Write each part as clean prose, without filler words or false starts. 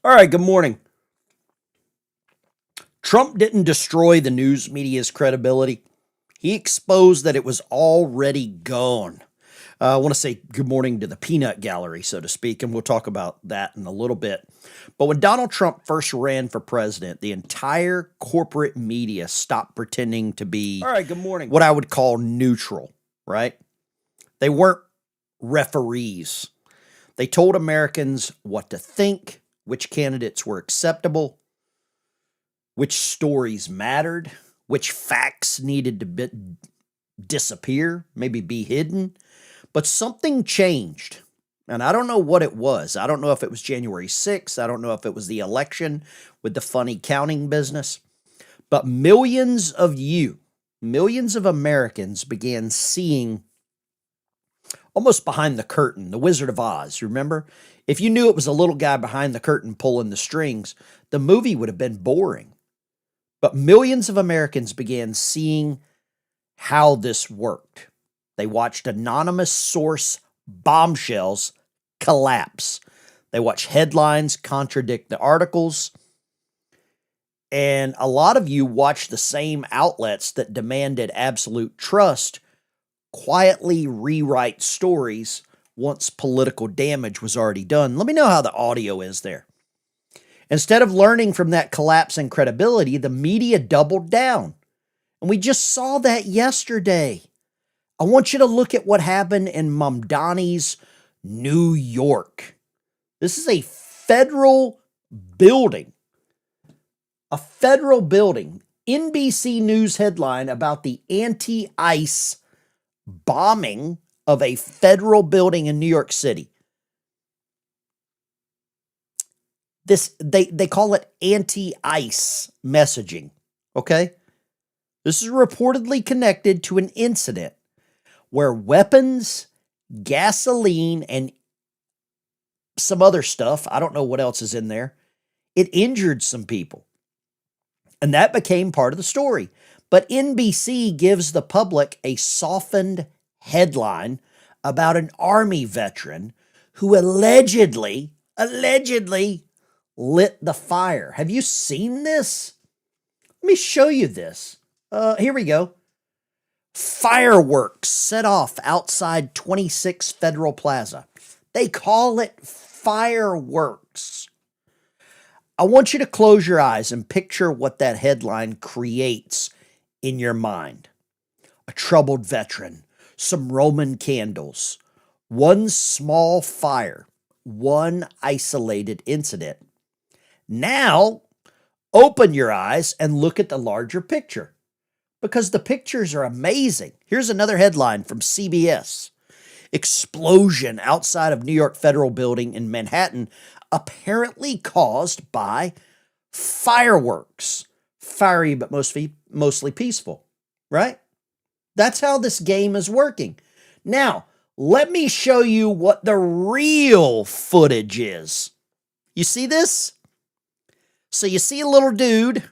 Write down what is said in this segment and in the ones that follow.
All right, good morning. Trump didn't destroy the news media's credibility. He exposed that it was already gone. I want to say good morning to the peanut gallery, so to speak, and we'll talk about that in a little bit. But when Donald Trump first ran for president, the entire corporate media stopped pretending to be All right, good morning. what I would call neutral, right? They weren't referees. They told Americans what to think, which candidates were acceptable, which stories mattered, which facts needed to disappear, maybe be hidden. But something changed. And I don't know what it was. I don't know if it was January 6th. I don't know if it was the election with the funny counting business. But millions of Americans began seeing almost behind the curtain, the Wizard of Oz, remember? If you knew it was a little guy behind the curtain pulling the strings, the movie would have been boring. But millions of Americans began seeing how this worked. They watched anonymous source bombshells collapse. They watched headlines contradict the articles. And a lot of you watched the same outlets that demanded absolute trust quietly rewrite stories once political damage was already done. Let me know how the audio is there. Instead of learning from that collapse in credibility, the media doubled down. And we just saw that yesterday. I want you to look at what happened in Mamdani's New York. This is a federal building. A federal building. NBC News headline about the anti-ICE bombing of a federal building in New York City. They call it anti-ICE messaging, okay? This is reportedly connected to an incident where weapons, gasoline, and some other stuff, I don't know what else is in there, it injured some people. And that became part of the story. But NBC gives the public a softened headline about an Army veteran who allegedly lit the fire. Have you seen this? Let me show you this. Here we go. Fireworks set off outside 26 Federal Plaza. They call it fireworks. I want you to close your eyes and picture what that headline creates in your mind. A troubled veteran, some Roman candles, one small fire, one isolated incident. Now, open your eyes and look at the larger picture because the pictures are amazing. Here's another headline from CBS. Explosion outside of New York Federal Building in Manhattan apparently caused by fireworks. Fiery but mostly peaceful, right? That's how this game is working. Now, let me show you what the real footage is. You see this? So you see a little dude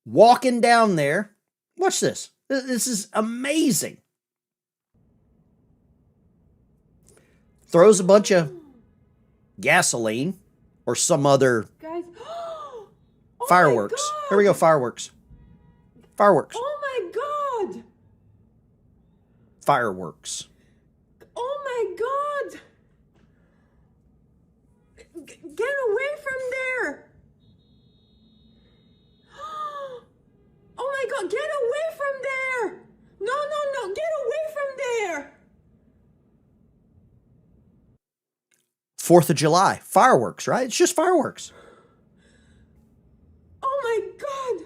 walking down there. Watch this. This is amazing. Throws a bunch of gasoline or some other Guys. Oh fireworks. my God. Here we go, fireworks. Fireworks. Oh my God. Fireworks. Oh my God. Get away from there. Oh my God, get away from there. No, get away from there. 4th of July. Fireworks, right? It's just fireworks. Oh my God.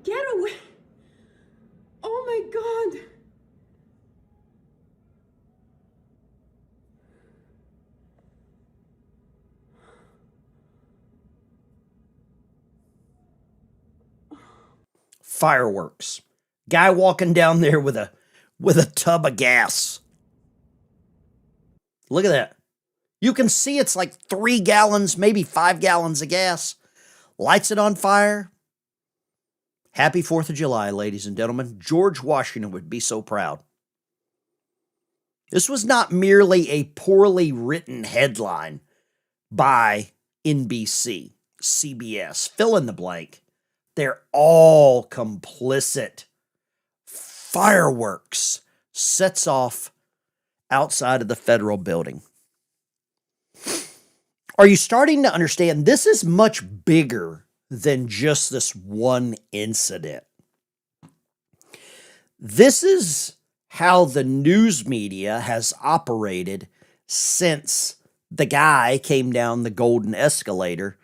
Get away. Oh my God. Fireworks. Guy walking down there with a tub of gas. Look at that. You can see it's like 3 gallons, maybe 5 gallons of gas. Lights it on fire. Happy 4th of July, ladies and gentlemen. George Washington would be so proud. This was not merely a poorly written headline by NBC, CBS, fill in the blank. They're all complicit. Fireworks sets off outside of the federal building. Are you starting to understand? This is much bigger than just this one incident. This is how the news media has operated since the guy came down the golden escalator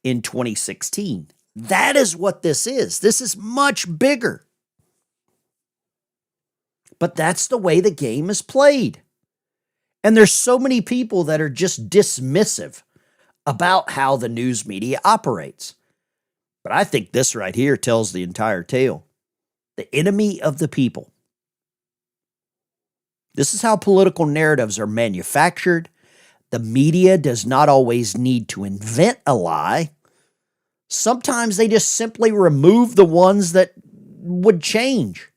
in 2016. That is what this is. This is much bigger. But that's the way the game is played. And there's so many people that are just dismissive about how the news media operates. But I think this right here tells the entire tale. The enemy of the people. This is how political narratives are manufactured. The media does not always need to invent a lie. Sometimes they just simply remove the ones that would change.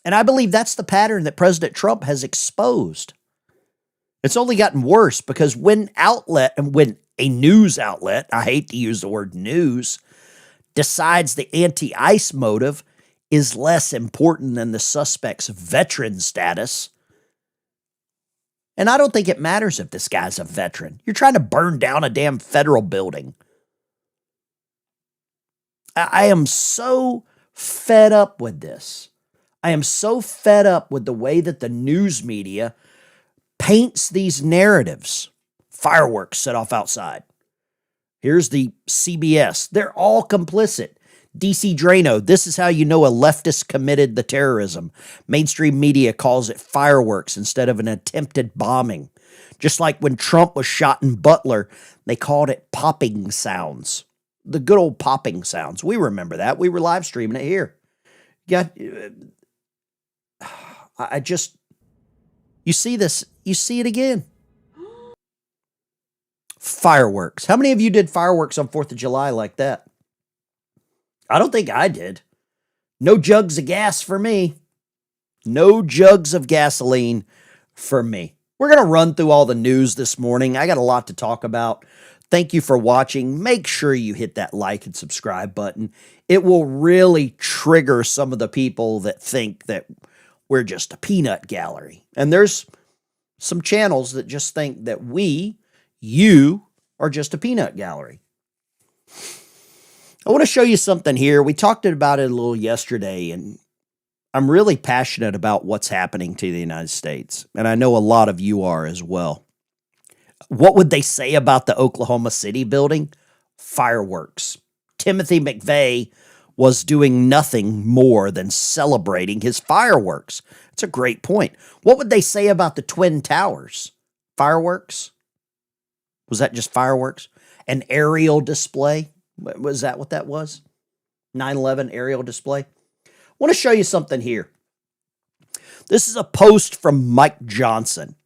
And I believe that's the pattern that President Trump has exposed. It's only gotten worse because when a news outlet, I hate to use the word news, decides the anti-ICE motive is less important than the suspect's veteran status. And I don't think it matters if this guy's a veteran. You're trying to burn down a damn federal building. I am so fed up with this. I am so fed up with the way that the news media paints these narratives. Fireworks set off outside. Here's the CBS. They're all complicit. DC Drano, this is how you know a leftist committed the terrorism. Mainstream media calls it fireworks instead of an attempted bombing. Just like when Trump was shot in Butler, they called it popping sounds. The good old popping sounds. We remember that. We were live streaming it here. You see this, you see it again. Fireworks. How many of you did fireworks on 4th of July like that? I don't think I did. No jugs of gas for me. No jugs of gasoline for me. We're going to run through all the news this morning. I got a lot to talk about. Thank you for watching. Make sure you hit that like and subscribe button. It will really trigger some of the people that think that we're just a peanut gallery. And there's some channels that just think that you are just a peanut gallery. I want to show you something here. We talked about it a little yesterday, and I'm really passionate about what's happening to the United States. And I know a lot of you are as well. What would they say about the Oklahoma City building? Fireworks. Timothy McVeigh was doing nothing more than celebrating his fireworks. It's a great point. What would they say about the Twin Towers? Fireworks? Was that just fireworks? An aerial display? Was that what that was? 9/11 aerial display? I want to show you something here. This is a post from Mike Johnson,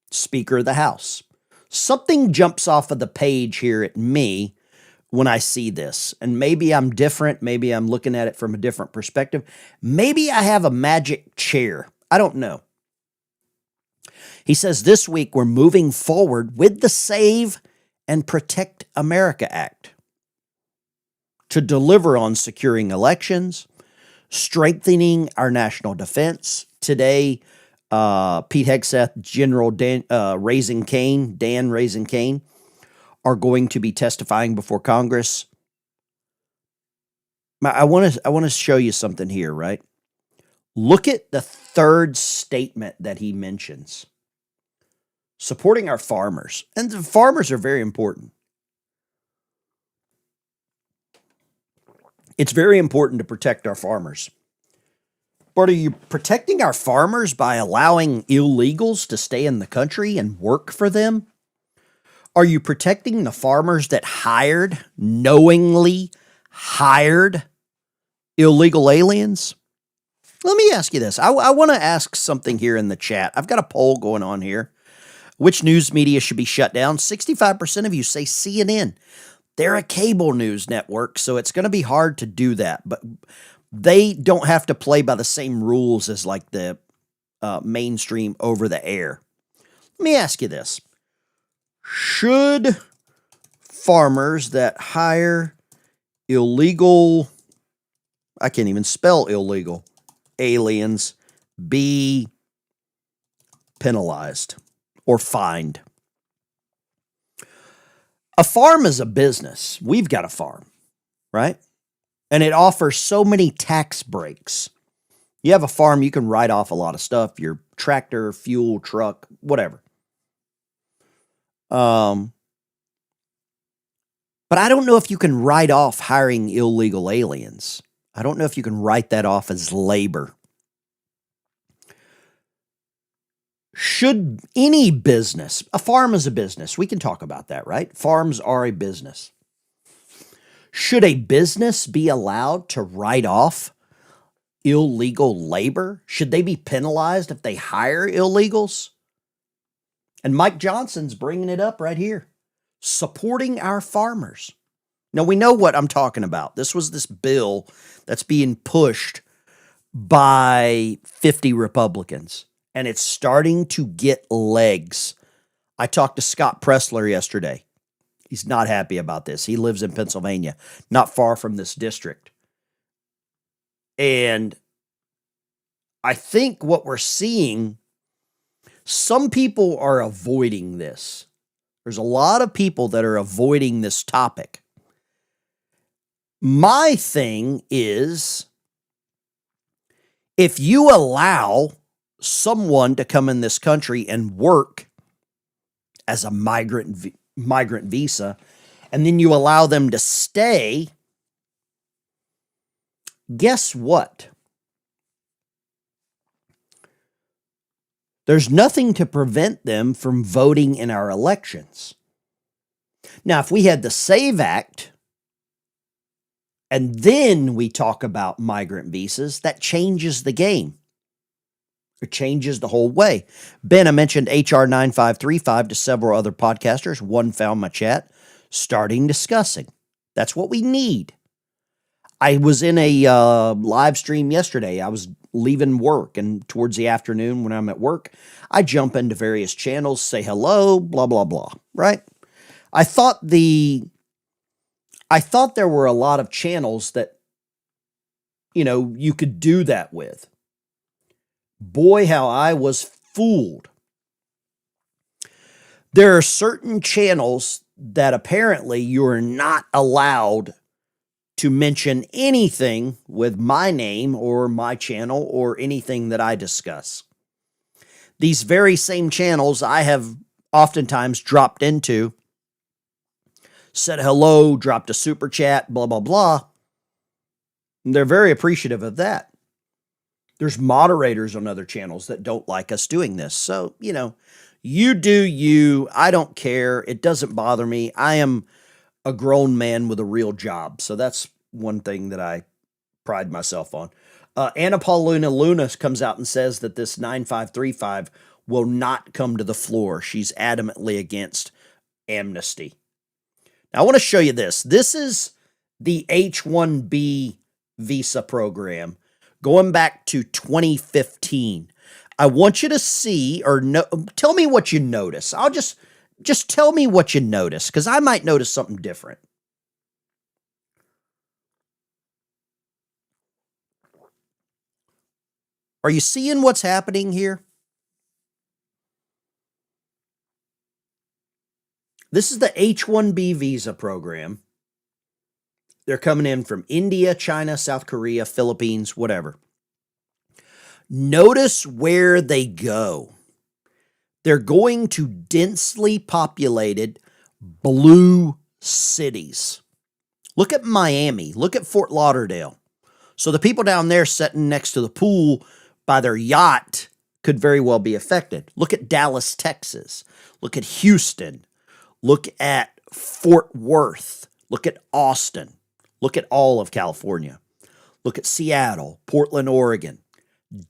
Speaker of the House. Something jumps off of the page here at me when I see this. And maybe I'm different. Maybe I'm looking at it from a different perspective. Maybe I have a magic chair. I don't know. He says, this week we're moving forward with the Save and Protect America Act to deliver on securing elections, strengthening our national defense. Today, Pete Hegseth, General Dan Raising Cane, are going to be testifying before Congress. I want to show you something here, right? Look at the third statement that he mentions. Supporting our farmers. And the farmers are very important. It's very important to protect our farmers. But are you protecting our farmers by allowing illegals to stay in the country and work for them? Are you protecting the farmers that knowingly hired illegal aliens? Let me ask you this. I want to ask something here in the chat. I've got a poll going on here. Which news media should be shut down? 65% of you say CNN. They're a cable news network, so it's going to be hard to do that. But they don't have to play by the same rules as like the mainstream over the air. Let me ask you this. Should farmers that hire illegal, I can't even spell illegal, aliens be penalized or fined? A farm is a business. We've got a farm, right? And it offers so many tax breaks. You have a farm, you can write off a lot of stuff, your tractor, fuel, truck, whatever. But I don't know if you can write off hiring illegal aliens. I don't know if you can write that off as labor. Should any business, a farm is a business, we can talk about that, right? Farms are a business. Should a business be allowed to write off illegal labor? Should they be penalized if they hire illegals? And Mike Johnson's bringing it up right here. Supporting our farmers. Now, we know what I'm talking about. This was this bill that's being pushed by 50 Republicans, and it's starting to get legs. I talked to Scott Pressler yesterday. He's not happy about this. He lives in Pennsylvania, not far from this district. And I think what we're seeing, some people are avoiding this. There's a lot of people that are avoiding this topic. My thing is, if you allow someone to come in this country and work as a migrant visa, and then you allow them to stay, guess what? There's nothing to prevent them from voting in our elections. Now, if we had the SAVE Act, and then we talk about migrant visas, that changes the game. It changes the whole way. Ben, I mentioned HR 9535 to several other podcasters. One found my chat, starting discussing. That's what we need. I was in a live stream yesterday. I was leaving work, and towards the afternoon when I'm at work, I jump into various channels, say hello, blah, blah, blah, right? I thought there were a lot of channels that, you could do that with. Boy, how I was fooled. There are certain channels that apparently you're not allowed to mention anything with my name or my channel or anything that I discuss. These very same channels I have oftentimes dropped into, said hello, dropped a super chat, blah, blah, blah. And they're very appreciative of that. There's moderators on other channels that don't like us doing this. So, you do you. I don't care. It doesn't bother me. I am a grown man with a real job. So that's one thing that I pride myself on. Anna Paulina Luna comes out and says that this 9535 will not come to the floor. She's adamantly against amnesty. Now, I want to show you this. This is the H-1B visa program going back to 2015. I want you to see tell me what you notice. I'll just tell me what you notice, because I might notice something different. Are you seeing what's happening here? This is the H-1B visa program. They're coming in from India, China, South Korea, Philippines, whatever. Notice where they go. They're going to densely populated blue cities. Look at Miami. Look at Fort Lauderdale. So the people down there sitting next to the pool by their yacht could very well be affected. Look at Dallas, Texas. Look at Houston. Look at Fort Worth. Look at Austin. Look at all of California. Look at Seattle, Portland, Oregon,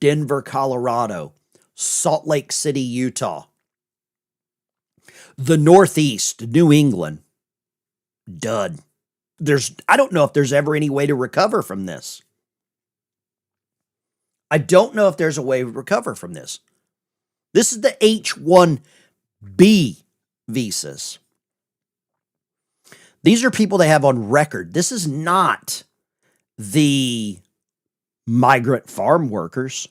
Denver, Colorado, Salt Lake City, Utah, the Northeast, New England. Dud. I don't know if there's ever any way to recover from this. I don't know if there's a way to recover from this. This is the H-1B visas. These are people they have on record. This is not the migrant farm workers.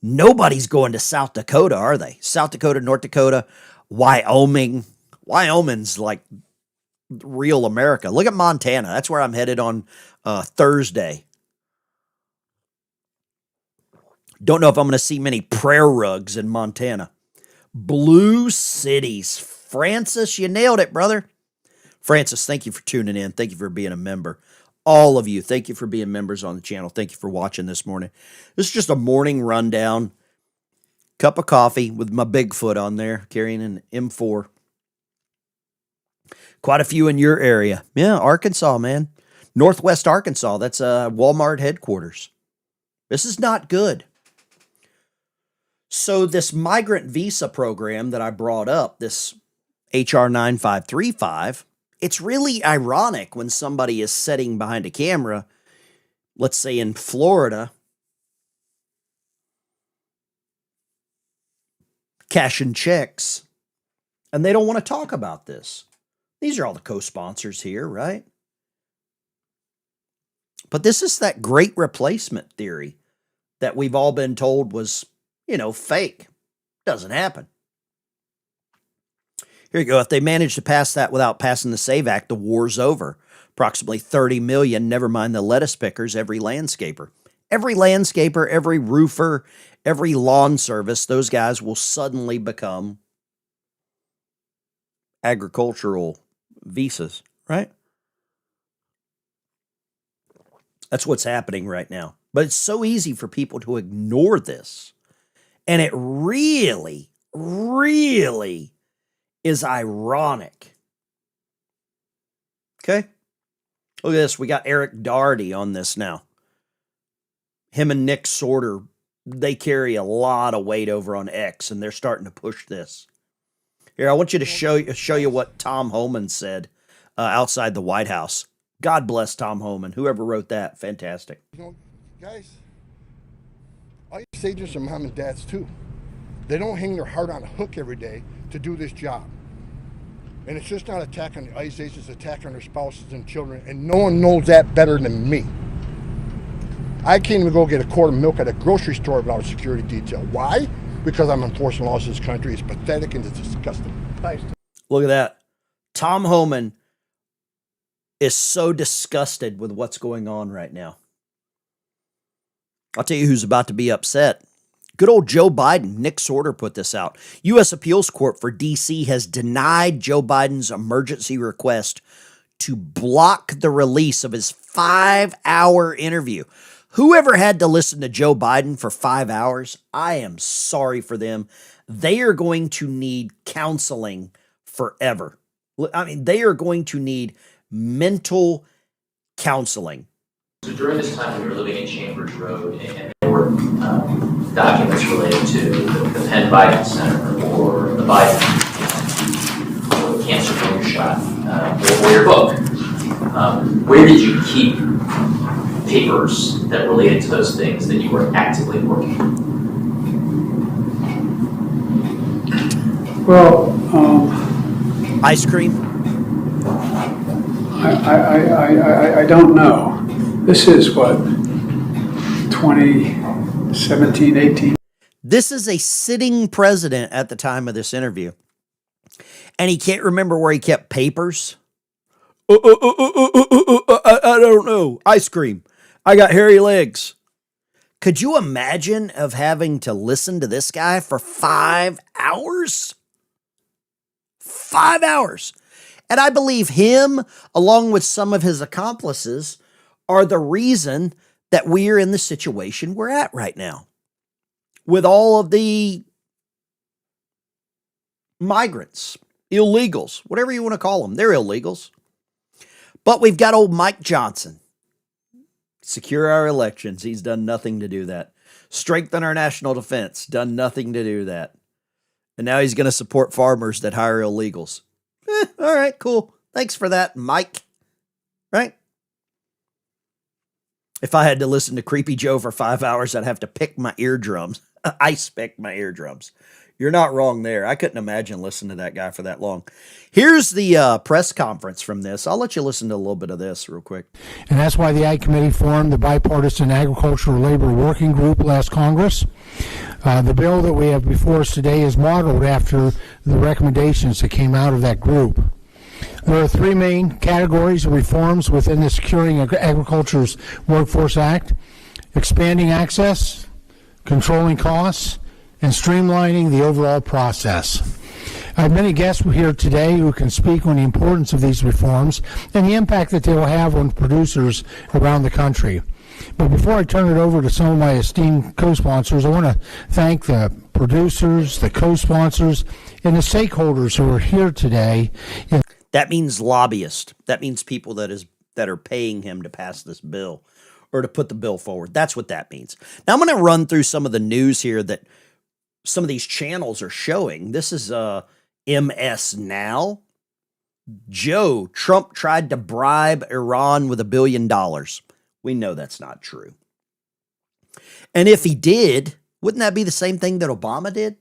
Nobody's going to South Dakota, are they? South Dakota, North Dakota, Wyoming. Wyoming's like real America. Look at Montana. That's where I'm headed on Thursday. Don't know if I'm going to see many prayer rugs in Montana. Blue cities. Francis, you nailed it, brother. Francis, thank you for tuning in. Thank you for being a member. All of you, thank you for being members on the channel. Thank you for watching this morning. This is just a morning rundown. Cup of coffee with my Bigfoot on there, carrying an M4. Quite a few in your area. Yeah, Arkansas, man. Northwest Arkansas. That's Walmart headquarters. This is not good. So this migrant visa program that I brought up, this HR 9535, it's really ironic when somebody is sitting behind a camera, let's say in Florida, cashing checks, and they don't want to talk about this. These are all the co-sponsors here, right? But this is that great replacement theory that we've all been told was, fake. Doesn't happen. Here you go. If they manage to pass that without passing the SAVE Act, the war's over. Approximately 30 million, never mind the lettuce pickers, every landscaper. Every landscaper, every roofer, every lawn service, those guys will suddenly become agricultural visas, right? That's what's happening right now. But it's so easy for people to ignore this. And it really, really is ironic. Okay? Look at this. We got Eric Daugherty on this now. Him and Nick Sorter, they carry a lot of weight over on X, and they're starting to push this. Here, I want you to show you what Tom Homan said outside the White House. God bless Tom Homan. Whoever wrote that, fantastic. Guys, all your sages are mom and dads too. They don't hang their heart on a hook every day to do this job. And it's just not attack on the ice age, it's attack on their spouses and children, and no one knows that better than me. I can't even go get a quart of milk at a grocery store without a security detail. Why? Because I'm enforcing laws in this country. It's pathetic and it's disgusting. Look at that. Tom Homan is so disgusted with what's going on right now. I'll tell you who's about to be upset. Good old Joe Biden. Nick Sorter put this out. U.S. Appeals Court for D.C. has denied Joe Biden's emergency request to block the release of his 5-hour interview. Whoever had to listen to Joe Biden for 5 hours, I am sorry for them. They are going to need counseling forever. I mean, they are going to need mental counseling. So during this time, we were living in Chambers Road, and there were documents related to the Penn Biden Center or the Biden or the cancer moonshot or your book. Where did you keep papers that related to those things that you were actively working on? Well, Ice cream? I don't know. This is what, 2017, 18? This is a sitting president at the time of this interview. And he can't remember where he kept papers. I don't know. Ice cream. I got hairy legs. Could you imagine of having to listen to this guy for 5 hours? 5 hours. And I believe him, along with some of his accomplices, are the reason that we are in the situation we're at right now. With all of the migrants, illegals, whatever you want to call them, they're illegals. But we've got old Mike Johnson. Secure our elections. He's done nothing to do that. Strengthen our national defense. Done nothing to do that. And now he's going to support farmers that hire illegals. All right, cool. Thanks for that, Mike. Right? If I had to listen to Creepy Joe for 5 hours, I'd have to pick my eardrums. Ice pick my eardrums. You're not wrong there. I couldn't imagine listening to that guy for that long. Here's the press conference from this. I'll let you listen to a little bit of this real quick. And that's why the Ag Committee formed the Bipartisan Agricultural Labor Working Group last Congress. The bill that we have before us today is modeled after the recommendations that came out of that group. There are three main categories of reforms within the Securing Agriculture's Workforce Act: expanding access, controlling costs, and streamlining the overall process. I have many guests here today who can speak on the importance of these reforms and the impact that they will have on producers around the country. But before I turn it over to some of my esteemed co-sponsors, I want to thank the producers, the co-sponsors, and the stakeholders who are here today. That means lobbyists. That means people that are paying him to pass this bill or to put the bill forward. That's what that means. Now I'm going to run through some of the news here that some of these channels are showing. This is MS Now. Joe, Trump tried to bribe Iran with $1 billion. We know that's not true. And if he did, wouldn't that be the same thing that Obama did?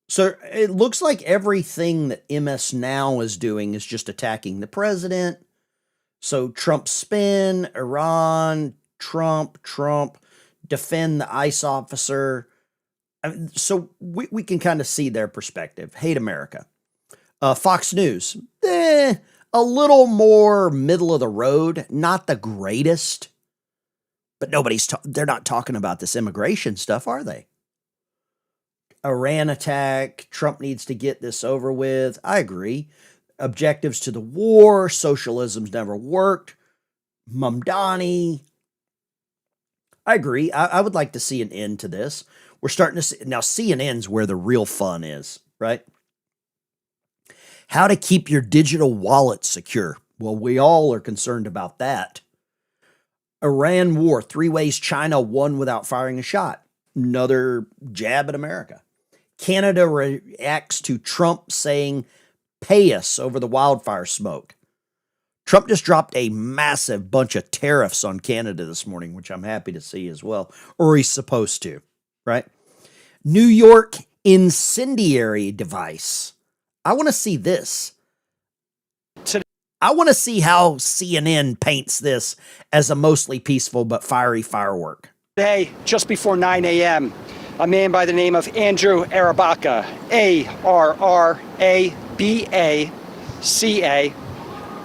So it looks like everything that MS Now is doing is just attacking the president. So Trump spin, Iran, Trump, defend the ICE officer. I mean, so we can kind of see their perspective. Hate America. Fox News, a little more middle of the road, not the greatest. But they're not talking about this immigration stuff, are they? Iran attack, Trump needs to get this over with. I agree. Objectives to the war, socialism's never worked. Mamdani. I agree. I would like to see an end to this. We're starting to see, now CNN's where the real fun is, right? How to keep your digital wallet secure. Well, we all are concerned about that. Iran war, 3 ways China won without firing a shot. Another jab at America. Canada reacts to Trump saying, pay us over the wildfire smoke. Trump just dropped a massive bunch of tariffs on Canada this morning, which I'm happy to see as well, or he's supposed to, right? New York incendiary device. I want to see this. I want to see how CNN paints this as a mostly peaceful but fiery firework. Today, just before 9 a.m., a man by the name of Andrew Arabaca, A-R-R-A-B-A-C-A,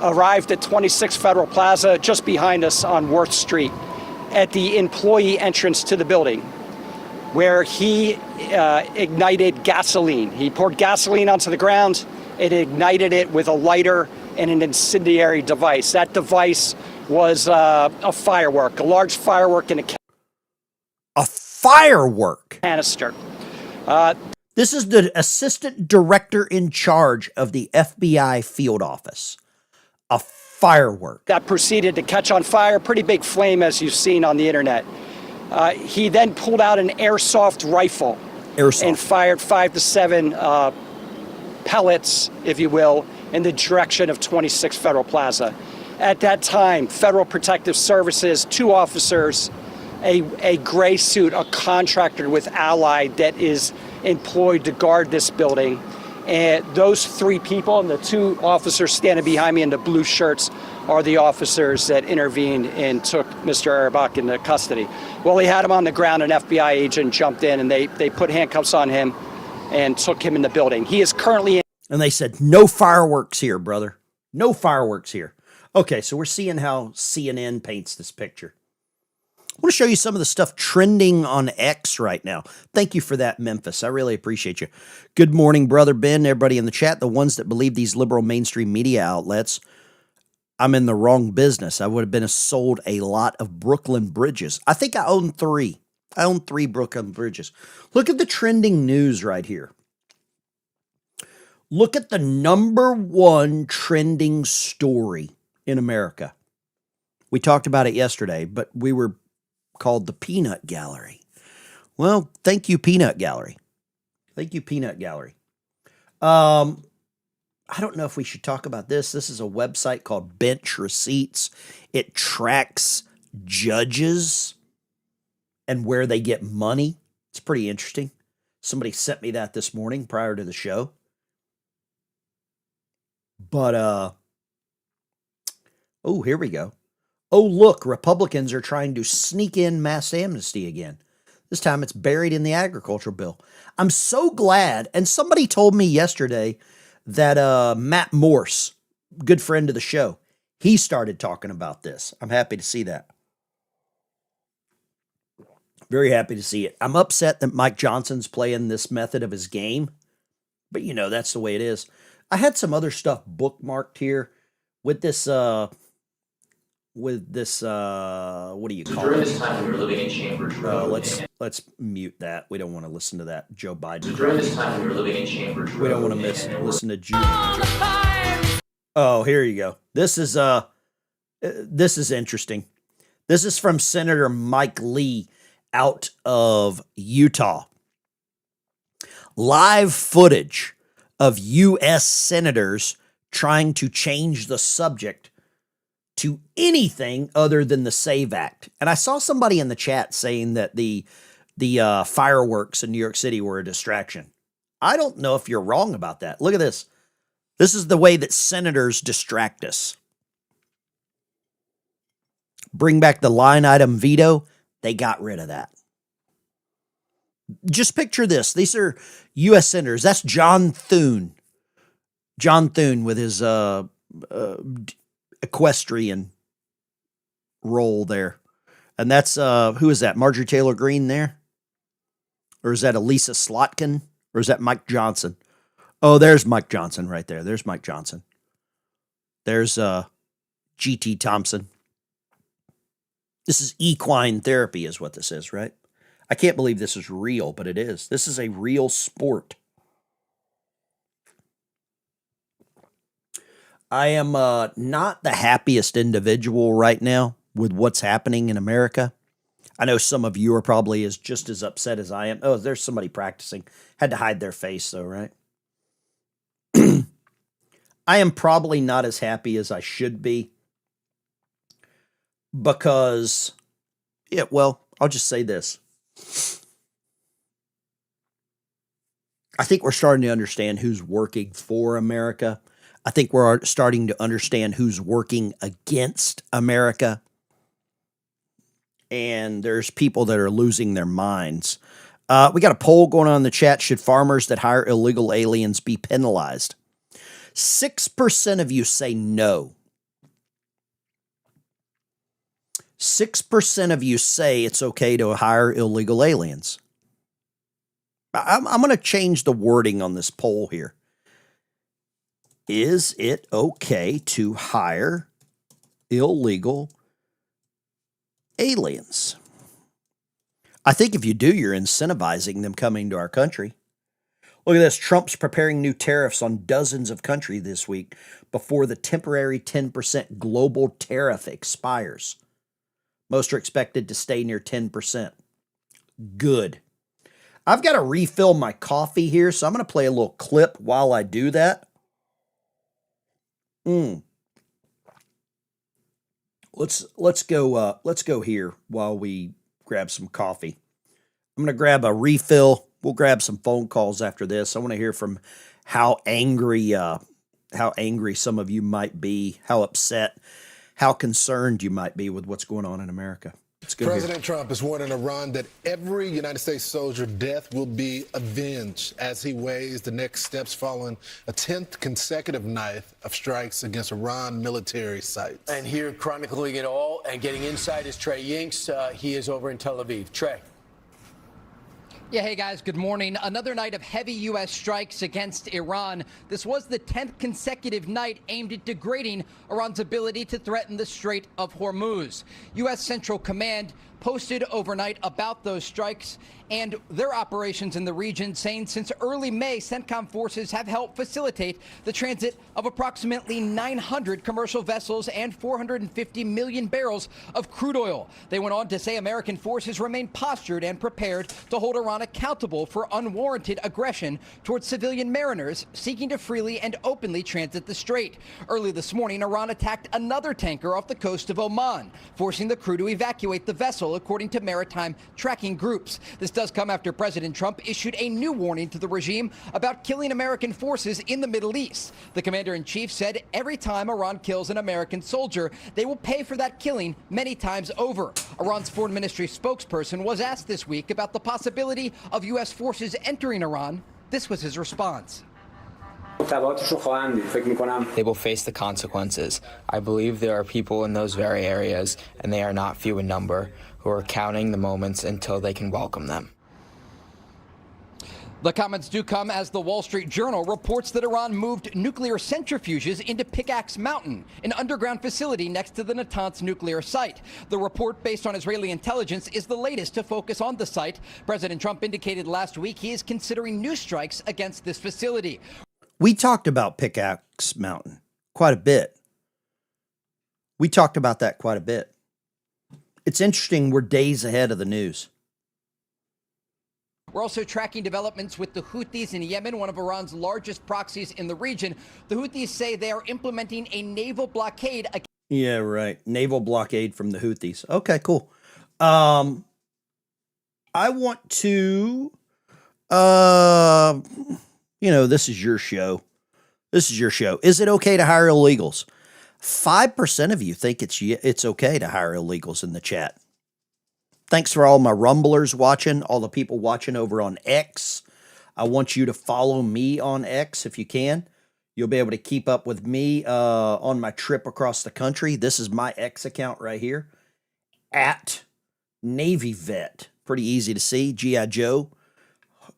arrived at 26 Federal Plaza, just behind us on Worth Street, at the employee entrance to the building, where he ignited gasoline. He poured gasoline onto the ground and ignited it with a lighter and an incendiary device. That device was a firework, a large firework in a firework canister. This is the assistant director in charge of the FBI field office. A firework. That proceeded to catch on fire, pretty big flame as you've seen on the internet. He then pulled out an airsoft rifle and fired 5 to 7 pellets, if you will, in the direction of 26 Federal Plaza. At that time, Federal Protective Services, 2 officers, a gray suit, a contractor with Allied that is employed to guard this building. And those 3 people and the 2 officers standing behind me in the blue shirts are the officers that intervened and took Mr. Arabak into custody. Well, he had him on the ground. An FBI agent jumped in and they put handcuffs on him and took him in the building. He is currently in. And they said, no fireworks here, brother. No fireworks here. Okay, so we're seeing how CNN paints this picture. I want to show you some of the stuff trending on X right now. Thank you for that, Memphis. I really appreciate you. Good morning, Brother Ben, everybody in the chat, the ones that believe these liberal mainstream media outlets. I'm in the wrong business. I would have been sold a lot of Brooklyn bridges. I think I own 3. I own 3 Brooklyn bridges. Look at the trending news right here. Look at the #1 trending story in America. We talked about it yesterday, but we were called the Peanut Gallery. Well, thank you, Peanut Gallery. Thank you, Peanut Gallery. I don't know if we should talk about this. This is a website called Bench Receipts. It tracks judges and where they get money. It's pretty interesting. Somebody sent me that this morning prior to the show. But, oh, here we go. Oh, look, Republicans are trying to sneak in mass amnesty again. This time it's buried in the agricultural bill. I'm so glad. And somebody told me yesterday that Matt Morse, good friend of the show, he started talking about this. I'm happy to see that. Very happy to see it. I'm upset that Mike Johnson's playing this method of his game. But, you know, that's the way it is. I had some other stuff bookmarked here with this, what do you call During it? this time, we were living in Chambers Road. Let's mute that. We don't want to listen to that. Joe Biden. During this time, we were living in Chambers Road. We don't want to listen to Joe. Oh, here you go. This is interesting. This is from Senator Mike Lee out of Utah. Live footage of U.S. senators trying to change the subject to anything other than the SAVE Act. And I saw somebody in the chat saying that the fireworks in New York City were a distraction. I don't know if you're wrong about that. Look at this. This is the way that senators distract us. Bring back the line item veto. They got rid of that. Just picture this. These are U.S. senators. That's John Thune. John Thune with his equestrian role there. And that's, who is that? Marjorie Taylor Greene there? Or is that Elisa Slotkin? Or is that Mike Johnson? Oh, there's Mike Johnson right there. There's Mike Johnson. There's G.T. Thompson. This is equine therapy is what this is, right? I can't believe this is real, but it is. This is a real sport. I am not the happiest individual right now with what's happening in America. I know some of you are probably just as upset as I am. Oh, there's somebody practicing. Had to hide their face though, right? I am probably not as happy as I should be because, yeah, well, I'll just say this. I think we're starting to understand who's working for America. I think we're starting to understand who's working against America. And there's people that are losing their minds. We got a poll going on in the chat. Should farmers that hire illegal aliens be penalized? 6% of you say no. 6% of you say it's okay to hire illegal aliens. I'm going to change the wording on this poll here. Is it okay to hire illegal aliens? I think if you do, you're incentivizing them coming to our country. Look at this. Trump's preparing new tariffs on dozens of countries this week before the temporary 10% global tariff expires. Most are expected to stay near 10%. Good. I've got to refill my coffee here, so I'm going to play a little clip while I do that. Let's go here while we grab some coffee. I'm going to grab a refill. We'll grab some phone calls after this. I want to hear from how angry some of you might be, how upset, how concerned you might be with what's going on in America. President Trump is warning Iran that every United States soldier death will be avenged as he weighs the next steps following a 10th consecutive night of strikes against Iran military sites. And here chronicling it all and getting inside is Trey Yinks. He is over in Tel Aviv. Trey. Yeah, hey guys, good morning. Another night of heavy U.S. strikes against Iran. This was the 10th consecutive night aimed at degrading Iran's ability to threaten the Strait of Hormuz. U.S. Central Command posted overnight about those strikes and their operations in the region, saying since early May, CENTCOM forces have helped facilitate the transit of approximately 900 commercial vessels and 450 million barrels of crude oil. They went on to say American forces remain postured and prepared to hold Iran accountable for unwarranted aggression towards civilian mariners seeking to freely and openly transit the strait. Early this morning, Iran attacked another tanker off the coast of Oman, forcing the crew to evacuate the vessel, according to maritime tracking groups. This does come after President Trump issued a new warning to the regime about killing American forces in the Middle East. The commander-in-chief said every time Iran kills an American soldier, they will pay for that killing many times over. Iran's foreign ministry spokesperson was asked this week about the possibility of U.S. forces entering Iran. This was his response. They will face the consequences. I believe there are people in those very areas, and they are not few in number, who are counting the moments until they can welcome them. The comments do come as the Wall Street Journal reports that Iran moved nuclear centrifuges into Pickaxe Mountain, an underground facility next to the Natanz nuclear site. The report, based on Israeli intelligence, is the latest to focus on the site. President Trump indicated last week he is considering new strikes against this facility. We talked about Pickaxe Mountain quite a bit. We talked about that quite a bit. It's interesting, we're days ahead of the news. We're also tracking developments with the Houthis in Yemen, one of Iran's largest proxies in the region. The Houthis say they are implementing a naval blockade. Yeah, right. Naval blockade from the Houthis. Okay, cool. I want to, this is your show. This is your show. Is it okay to hire illegals? 5% of you think it's okay to hire illegals in the chat. Thanks for all my Rumblers watching, all the people watching over on X. I want you to follow me on X if you can. You'll be able to keep up with me on my trip across the country. This is my X account right here, at Navy Vet. Pretty easy to see. G.I. Joe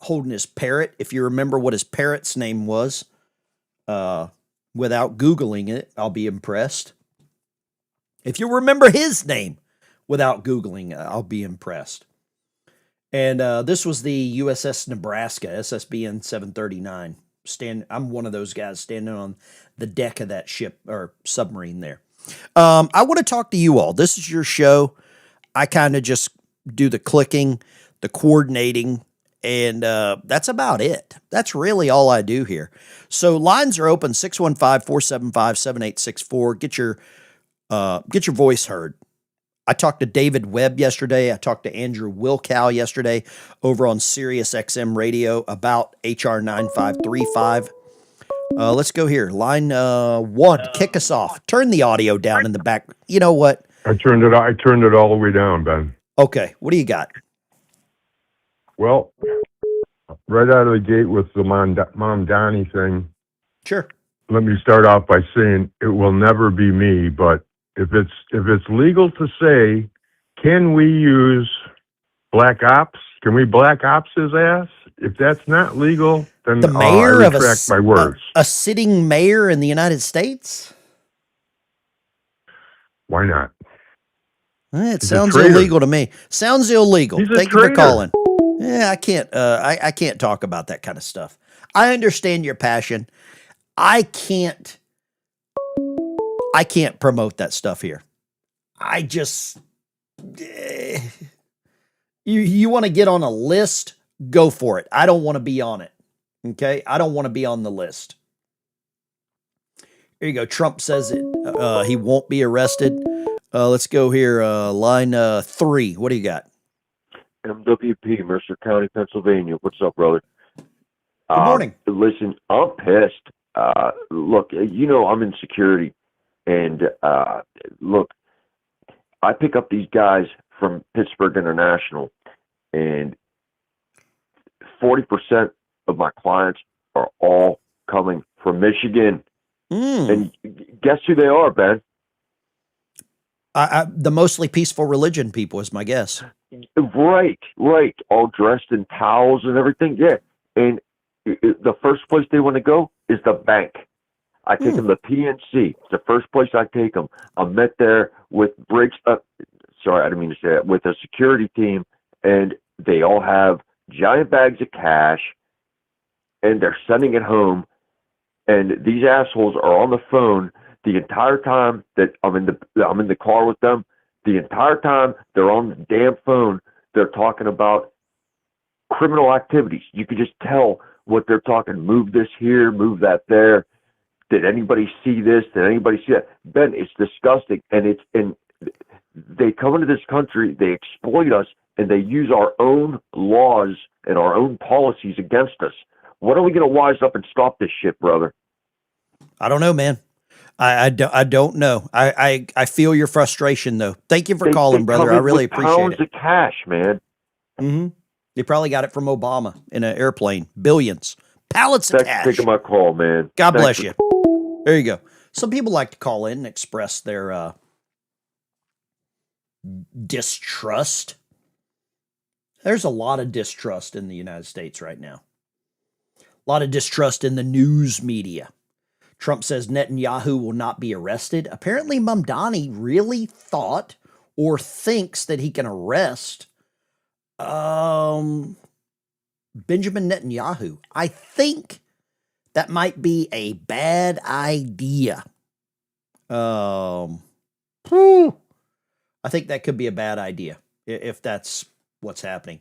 holding his parrot. If you remember what his parrot's name was, without Googling it, I'll be impressed. If you remember his name without Googling, I'll be impressed. And this was the USS Nebraska, SSBN 739. I'm one of those guys standing on the deck of that ship or submarine there. I want to talk to you all. This is your show. I kind of just do the clicking, the coordinating, and that's about it. That's really all I do here. So lines are open, 615-475-7864. Get your voice heard. I talked to David Webb yesterday. I talked to Andrew Wilkow yesterday over on Sirius XM Radio about HR 9535. Let's go here. Line 1, kick us off. Turn the audio down in the back. You know what? I turned it all the way down, Ben. Okay. What do you got? Well, right out of the gate with the Mom Donnie thing. Sure. Let me start off by saying it will never be me, but if it's legal to say, can we use black ops? Can we black ops his ass? If that's not legal, then the mayor I retract my words. A sitting mayor in the United States? Why not? It sounds illegal to me. Sounds illegal. Thank you for calling. Yeah, I can't talk about that kind of stuff. I understand your passion. I can't promote that stuff here. I just, you want to get on a list, go for it. I don't want to be on it. Okay. I don't want to be on the list. Here you go. Trump says he won't be arrested. Let's go here. Line 3. What do you got? MWP, Mercer County, Pennsylvania. What's up, brother? Good morning. Listen, I'm pissed. Look, I'm in security. And look, I pick up these guys from Pittsburgh International, and 40% of my clients are all coming from Michigan. And guess who they are, Ben? The mostly peaceful religion people is my guess. Right. All dressed in towels and everything. Yeah. And the first place they want to go is the bank. I take them to PNC. It's the first place I take them. I'm met there with Briggs. sorry, I didn't mean to say that, with a security team, and they all have giant bags of cash, and they're sending it home, and these assholes are on the phone the entire time that I'm in the car with them. The entire time they're on the damn phone, they're talking about criminal activities. You could just tell what they're talking. Move this here, move that there. Did anybody see this? Did anybody see that? Ben, it's disgusting, and they come into this country, they exploit us, and they use our own laws and our own policies against us. When are we going to wise up and stop this shit, brother? I don't know, man. I don't know. I feel your frustration, though. Thank you for calling, brother. I really appreciate pounds it. of cash, man. Mm-hmm. You probably got it from Obama in an airplane. Billions. Pallets of Thanks cash. for taking my call, man. God bless you. There you go. Some people like to call in and express their distrust. There's a lot of distrust in the United States right now. A lot of distrust in the news media. Trump says Netanyahu will not be arrested. Apparently, Mamdani really thought or thinks that he can arrest Benjamin Netanyahu. I think that might be a bad idea. I think that could be a bad idea if that's what's happening.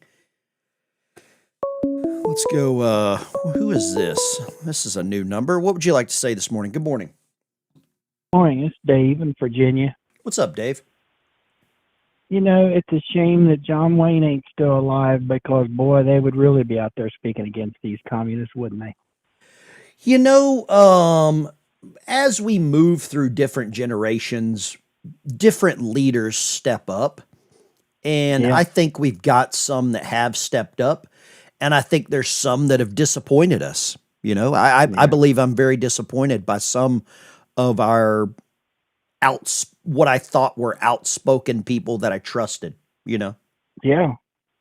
Let's go. Who is this? This is a new number. What would you like to say this morning? Good morning. Morning. It's Dave in Virginia. What's up, Dave? You know, it's a shame that John Wayne ain't still alive because, boy, they would really be out there speaking against these communists, wouldn't they? You know, as we move through different generations, different leaders step up. And I think we've got some that have stepped up. And I think there's some that have disappointed us. You know, I believe I'm very disappointed by some of our what I thought were outspoken people that I trusted, you know? Yeah.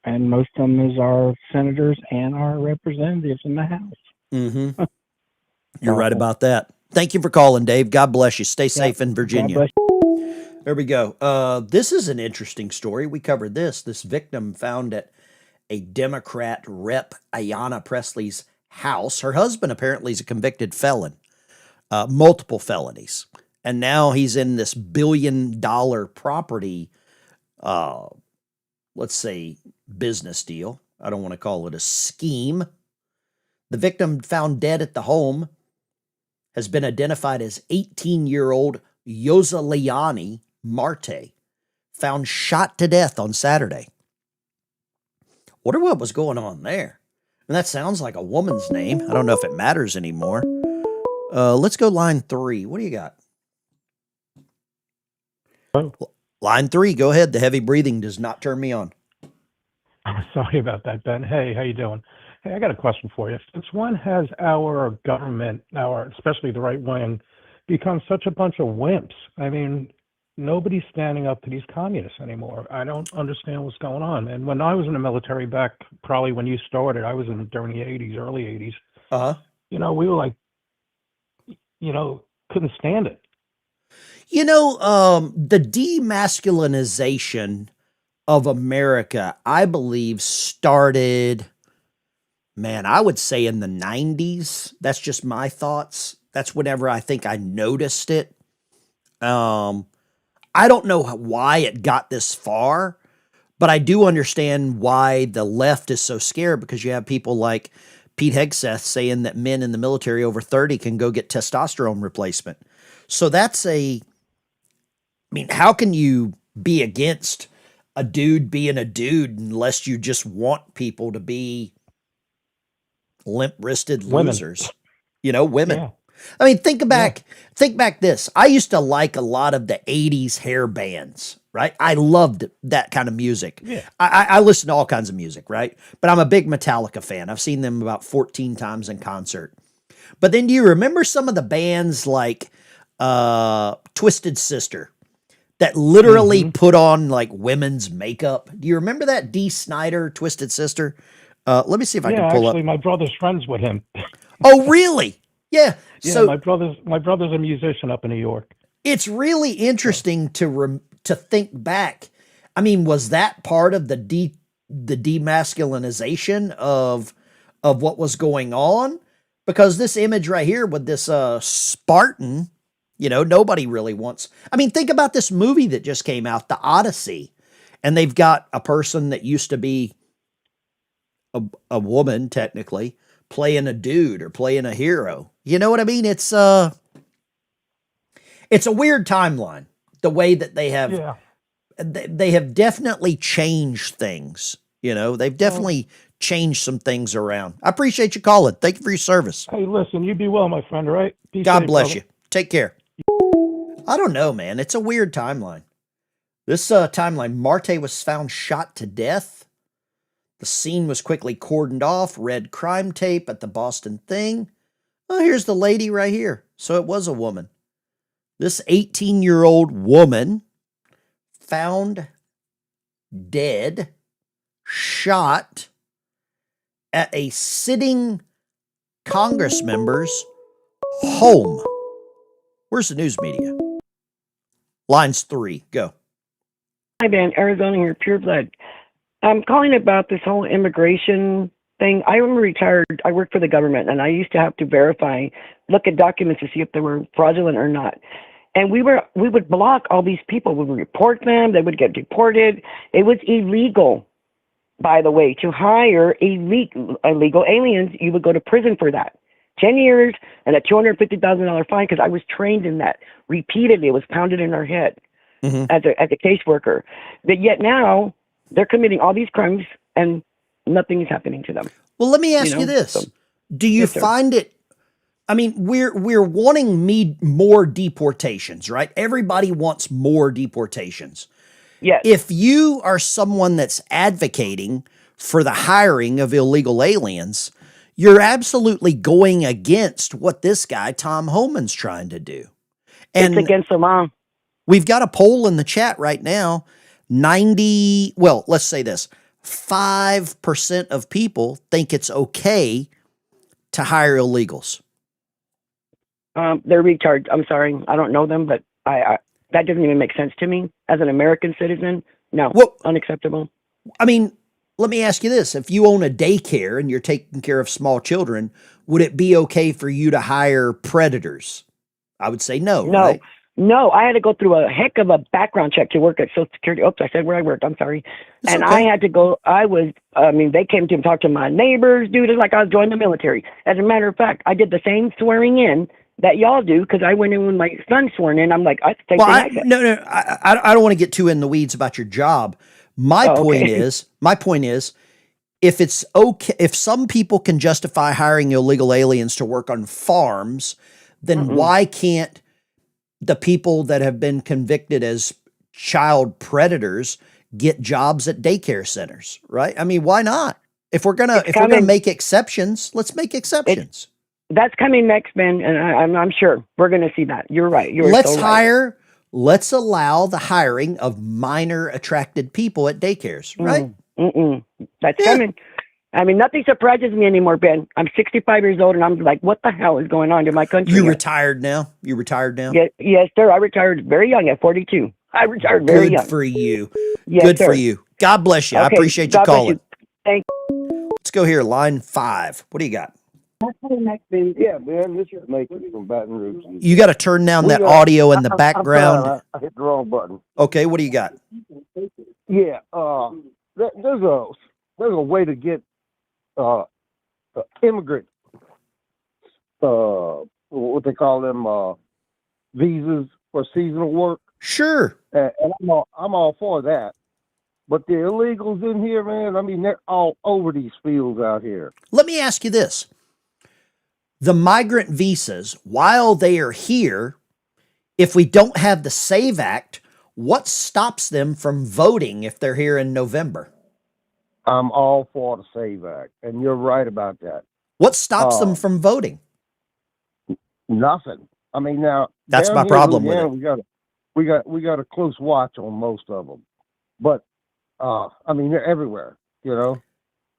And most of them is our senators and our representatives in the House. Mm-hmm. You're right about that. Thank you for calling, Dave. God bless you. Stay safe in Virginia. God bless you. There we go. This is an interesting story. We covered this. This victim found at a Democrat rep Ayanna Presley's house. Her husband apparently is a convicted felon, multiple felonies. And now he's in this $1 billion property, let's say, business deal. I don't want to call it a scheme. The victim found dead at the home has been identified as 18-year-old Yoseliani Marte, found shot to death on Saturday. Wonder what was going on there. And that sounds like a woman's name. I don't know if it matters anymore. Let's go line 3. What do you got? Oh. Line 3, go ahead. The heavy breathing does not turn me on. I'm sorry about that, Ben. Hey, how you doing? Hey, I got a question for you. Since when has our government, especially the right wing, become such a bunch of wimps? I mean, nobody's standing up to these communists anymore. I don't understand what's going on. And when I was in the military back, probably when you started, I was during the 80s, early 80s. Uh-huh. You know, we were like, couldn't stand it. You know, the demasculinization of America, I believe, started, man, I would say in the 90s. That's just my thoughts. That's whenever I think I noticed it. I don't know why it got this far, but I do understand why the left is so scared, because you have people like Pete Hegseth saying that men in the military over 30 can go get testosterone replacement. So that's how can you be against a dude being a dude unless you just want people to be limp-wristed losers? You know, women. Yeah. I mean, think back this. I used to like a lot of the 80s hair bands, right? I loved that kind of music. Yeah. I listen to all kinds of music, right? But I'm a big Metallica fan. I've seen them about 14 times in concert. But then do you remember some of the bands like Twisted Sister that literally put on like women's makeup? Do you remember that? Dee Snider, Twisted Sister? Let me see if I can pull up. My brother's friends with him. Oh, really? Yeah. Yeah, so my brother's a musician up in New York. It's really interesting to think back. I mean, was that part of the demasculinization of what was going on? Because this image right here with this Spartan, you know, nobody really wants. I mean, think about this movie that just came out, The Odyssey, and they've got a person that used to be a woman, technically, playing a dude or playing a hero. You know what I mean? It's a weird timeline, the way that they have. Yeah. They have definitely changed things. You know, they've definitely changed some things around. I appreciate you calling. Thank you for your service. Hey, listen, you be well, my friend, all right? Be God safe, bless brother. you. Take care. I don't know, man. It's a weird timeline. This timeline, Marte was found shot to death. The scene was quickly cordoned off. Red crime tape at the Boston thing. Oh, here's the lady right here. So it was a woman. This 18-year-old woman found dead, shot at a sitting Congress member's home. Where's the news media? Lines 3, go. Hi, Ben. Arizona here, pure blood. I'm calling about this whole immigration thing. I am retired. I work for the government, and I used to have to look at documents to see if they were fraudulent or not. And we would block all these people. We would report them. They would get deported. It was illegal, by the way, to hire illegal aliens. You would go to prison for that. 10 years and a $250,000 fine, because I was trained in that repeatedly. It was pounded in our head as a caseworker. But yet now they're committing all these crimes and nothing is happening to them. Well, let me ask you this. So, do you find it, I mean, we're wanting more deportations, right? Everybody wants more deportations. Yes. If you are someone that's advocating for the hiring of illegal aliens, you're absolutely going against what this guy, Tom Homan's, trying to do. And it's against the law. We've got a poll in the chat right now. Let's say this, 5% of people think it's okay to hire illegals. They're retards. I'm sorry. I don't know them, but I that doesn't even make sense to me. As an American citizen, no, unacceptable. I mean, let me ask you this. If you own a daycare and you're taking care of small children, would it be okay for you to hire predators? I would say no, right? No, I had to go through a heck of a background check to work at Social Security. Oops, I said where I worked. I'm sorry. It's and okay. I had to go. They came to talk to my neighbors, dude. It's like I was joining the military. As a matter of fact, I did the same swearing in that y'all do, because I went in when my son sworn in. I'm like, I think I don't want to get too in the weeds about your job. My point is, if it's okay, if some people can justify hiring illegal aliens to work on farms, then why can't the people that have been convicted as child predators get jobs at daycare centers, right? I mean, why not? If we're gonna make exceptions, let's make exceptions. That's coming next, Ben, and I'm sure we're going to see that. You're right. Let's allow the hiring of minor attracted people at daycares, right? That's coming. I mean, nothing surprises me anymore, Ben. I'm 65 years old, and I'm like, what the hell is going on in my country? You retired now? You retired now? Yes, sir. I retired very young at 42. I retired very young. Good for you. Yes, Good sir. for you. God bless you. Okay, I appreciate you God bless calling. you. Thank you. Let's go here. Line 5. What do you got? Yeah, man, this is Nathan from Baton Rouge. You got to turn down that audio in the background. I hit the wrong button. Okay, what do you got? Yeah, there's a way to get immigrant what they call them visas for seasonal work. Sure. And I'm all for that. But the illegals in here, man, I mean, they're all over these fields out here. Let me ask you this. The migrant visas, while they are here, if we don't have the SAVE Act, what stops them from voting if they're here in November? I'm all for the SAVE Act, and you're right about that. What stops them from voting? Nothing. I mean, now that's my problem with it. We got a close watch on most of them, but I mean, they're everywhere, you know.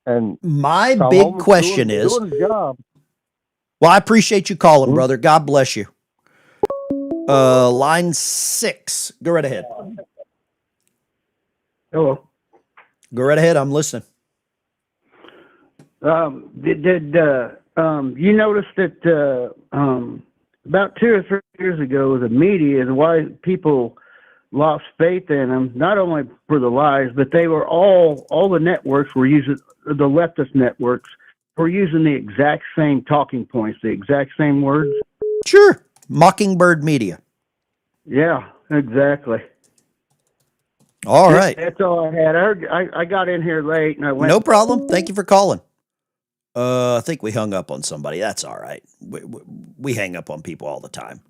And my big question is, doing the job. Well, I appreciate you calling, brother. God bless you. Line 6. Go right ahead. Hello. Go right ahead. I'm listening. Did you notice that about 2 or 3 years ago, the media and why people lost faith in them, not only for the lies, but they were all the networks were using, the leftist networks were using the exact same talking points, the exact same words. Sure. Mockingbird Media. Yeah, exactly. All right. That's all I had. I got in here late and I went. No problem. Thank you for calling. I think we hung up on somebody. That's all right. We hang up on people all the time.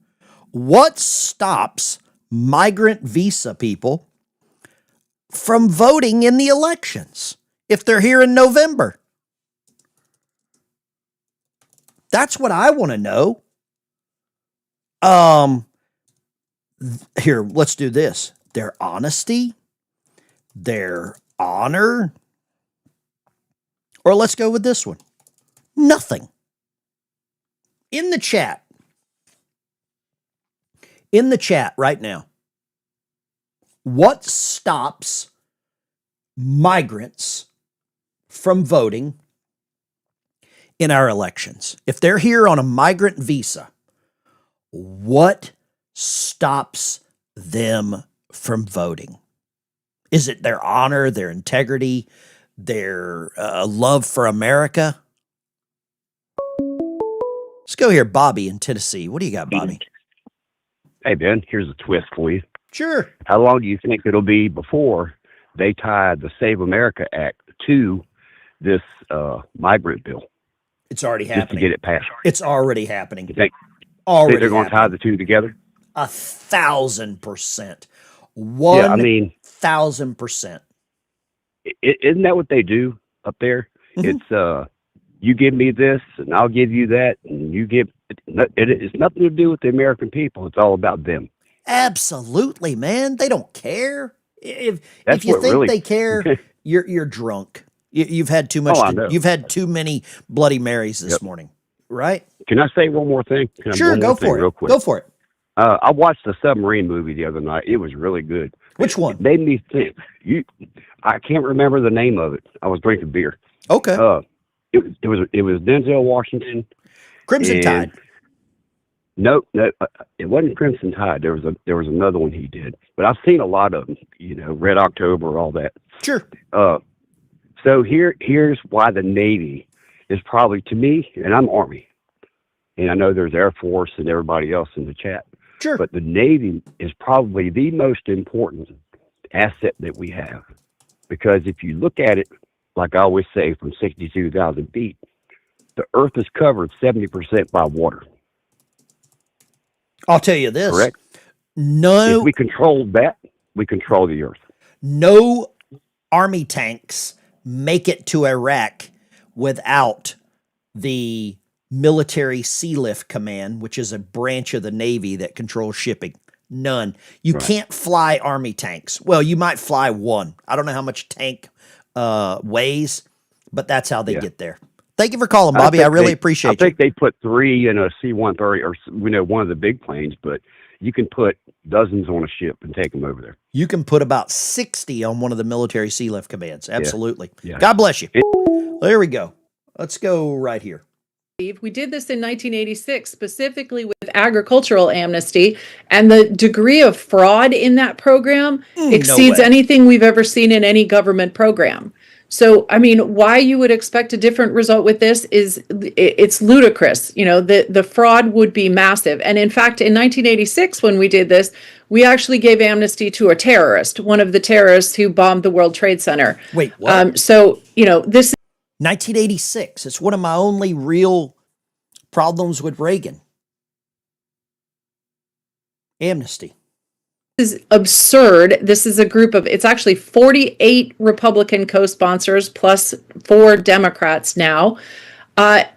What stops migrant visa people from voting in the elections if they're here in November? That's what I want to know. Here, let's do this. Their honesty, their honor, or let's go with this one. Nothing. In the chat right now, what stops migrants from voting in our elections? If they're here on a migrant visa, what stops them from voting? Is it their honor, their integrity, their love for America? Let's go here, Bobby in Tennessee. What do you got, Bobby? Hey, Ben, here's a twist for you. Sure. How long do you think it'll be before they tie the Save America Act to this migrant bill? It's already happening. Just to get it passed. It's already happening. You think already they're going to tie the two together? 1,000%. Yeah, I mean, 1,000%. Isn't that what they do up there? Mm-hmm. It's you give me this and I'll give you that, and you give it's nothing to do with the American people. It's all about them. Absolutely, man. They don't care. If That's you what think really- they care, you're drunk. You've had too much. Oh, I know. You've had too many Bloody Marys this morning, right? Can I say one more thing? Sure, go for it. Real quick. Go for it. I watched the submarine movie the other night. It was really good. Which one? It made me think. I can't remember the name of it. I was drinking beer. Okay. It was Denzel Washington. Crimson and- Tide. No, it wasn't Crimson Tide. There was another one he did, but I've seen a lot of them. Red October, all that. Sure. So here's why the Navy is probably, to me, and I'm Army, and I know there's Air Force and everybody else in the chat. Sure. But the Navy is probably the most important asset that we have, because if you look at it, like I always say, from 62,000 feet, the Earth is covered 70% by water. I'll tell you this. Correct. No. If we control that, we control the Earth. No Army tanks make it to Iraq without the Military Sea Lift Command, which is a branch of the Navy that controls shipping. None. You can't fly Army tanks. Well, you might fly one. I don't know how much tank weighs, but that's how they get there. Thank you for calling, Bobby. I really appreciate it. I think they put 3 in a C-130 or one of the big planes, but you can put dozens on a ship and take them over there. You can put about 60 on one of the Military Sea Lift Commands. Absolutely. Yeah. God bless you. There we go. Let's go right here. We did this in 1986, specifically with agricultural amnesty, and the degree of fraud in that program exceeds way. anything we've ever seen in any government program. So, I mean, why you would expect a different result with this is it's ludicrous. The fraud would be massive. And in fact, in 1986, when we did this, we actually gave amnesty to a terrorist, one of the terrorists who bombed the World Trade Center. Wait, what? This 1986. It's one of my only real problems with Reagan. Amnesty. is absurd. This is a group of, it's actually 48 Republican co-sponsors plus 4 Democrats now.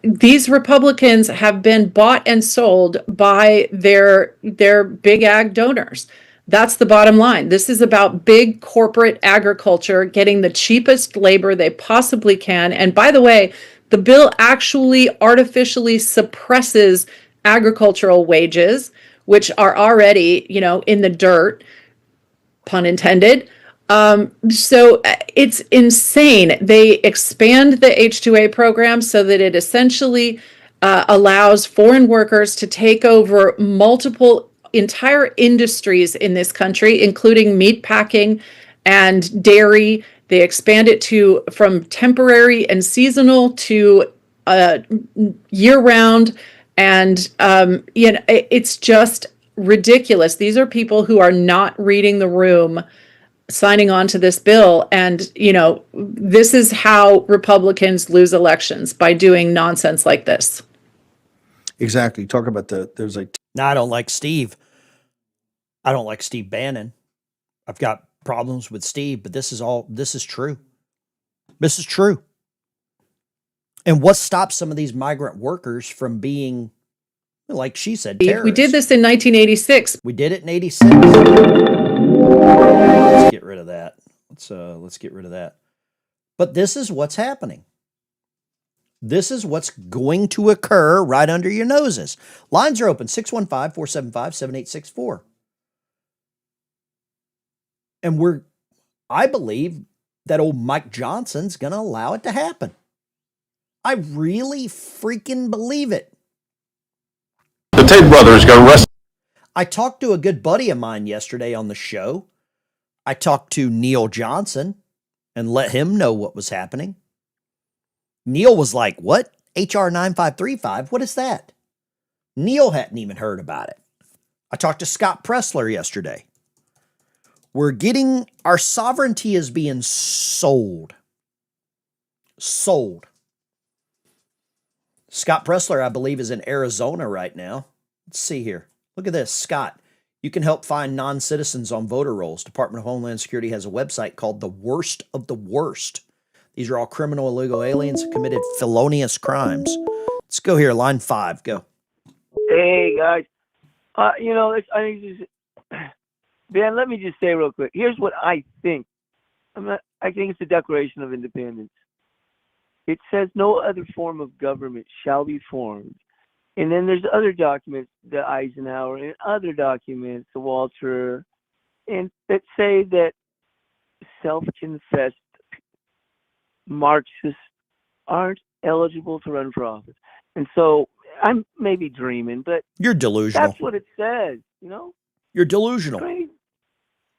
These Republicans have been bought and sold by their big ag donors. That's the bottom line. This is about big corporate agriculture getting the cheapest labor they possibly can. And by the way, the bill actually artificially suppresses agricultural wages, which are already, in the dirt, pun intended. So it's insane. They expand the H-2A program so that it essentially allows foreign workers to take over multiple entire industries in this country, including meat packing and dairy. They expand it to from temporary and seasonal to year-round, and it's just ridiculous. These are people who are not reading the room signing on to this bill. And, this is how Republicans lose elections, by doing nonsense like this. Exactly. Talk about now I don't like Steve. I don't like Steve Bannon. I've got problems with Steve, but this is true. This is true. And what stops some of these migrant workers from being, like she said, terrorists? We did this in 1986. We did it in 86. Let's get rid of that. Let's get rid of that. But this is what's happening. This is what's going to occur right under your noses. Lines are open, 615-475-7864. And I believe that old Mike Johnson's going to allow it to happen. I really freaking believe it. The Tate brothers got arrested. I talked to a good buddy of mine yesterday on the show. I talked to Neil Johnson and let him know what was happening. Neil was like, what? HR 9535? What is that? Neil hadn't even heard about it. I talked to Scott Pressler yesterday. Our sovereignty is being sold. Sold. Scott Pressler, I believe, is in Arizona right now. Let's see here. Look at this. Scott, you can help find non-citizens on voter rolls. Department of Homeland Security has a website called The Worst of the Worst. These are all criminal illegal aliens who committed felonious crimes. Let's go here. Line 5. Go. Hey, guys. I think this, Ben, let me just say real quick. Here's what I think. I think it's the Declaration of Independence. It says no other form of government shall be formed. And then there's other documents, the Eisenhower, and other documents, the Walter, and that say that self-confessed Marxists aren't eligible to run for office. And so I'm maybe dreaming, but you're delusional. That's what it says, You're delusional.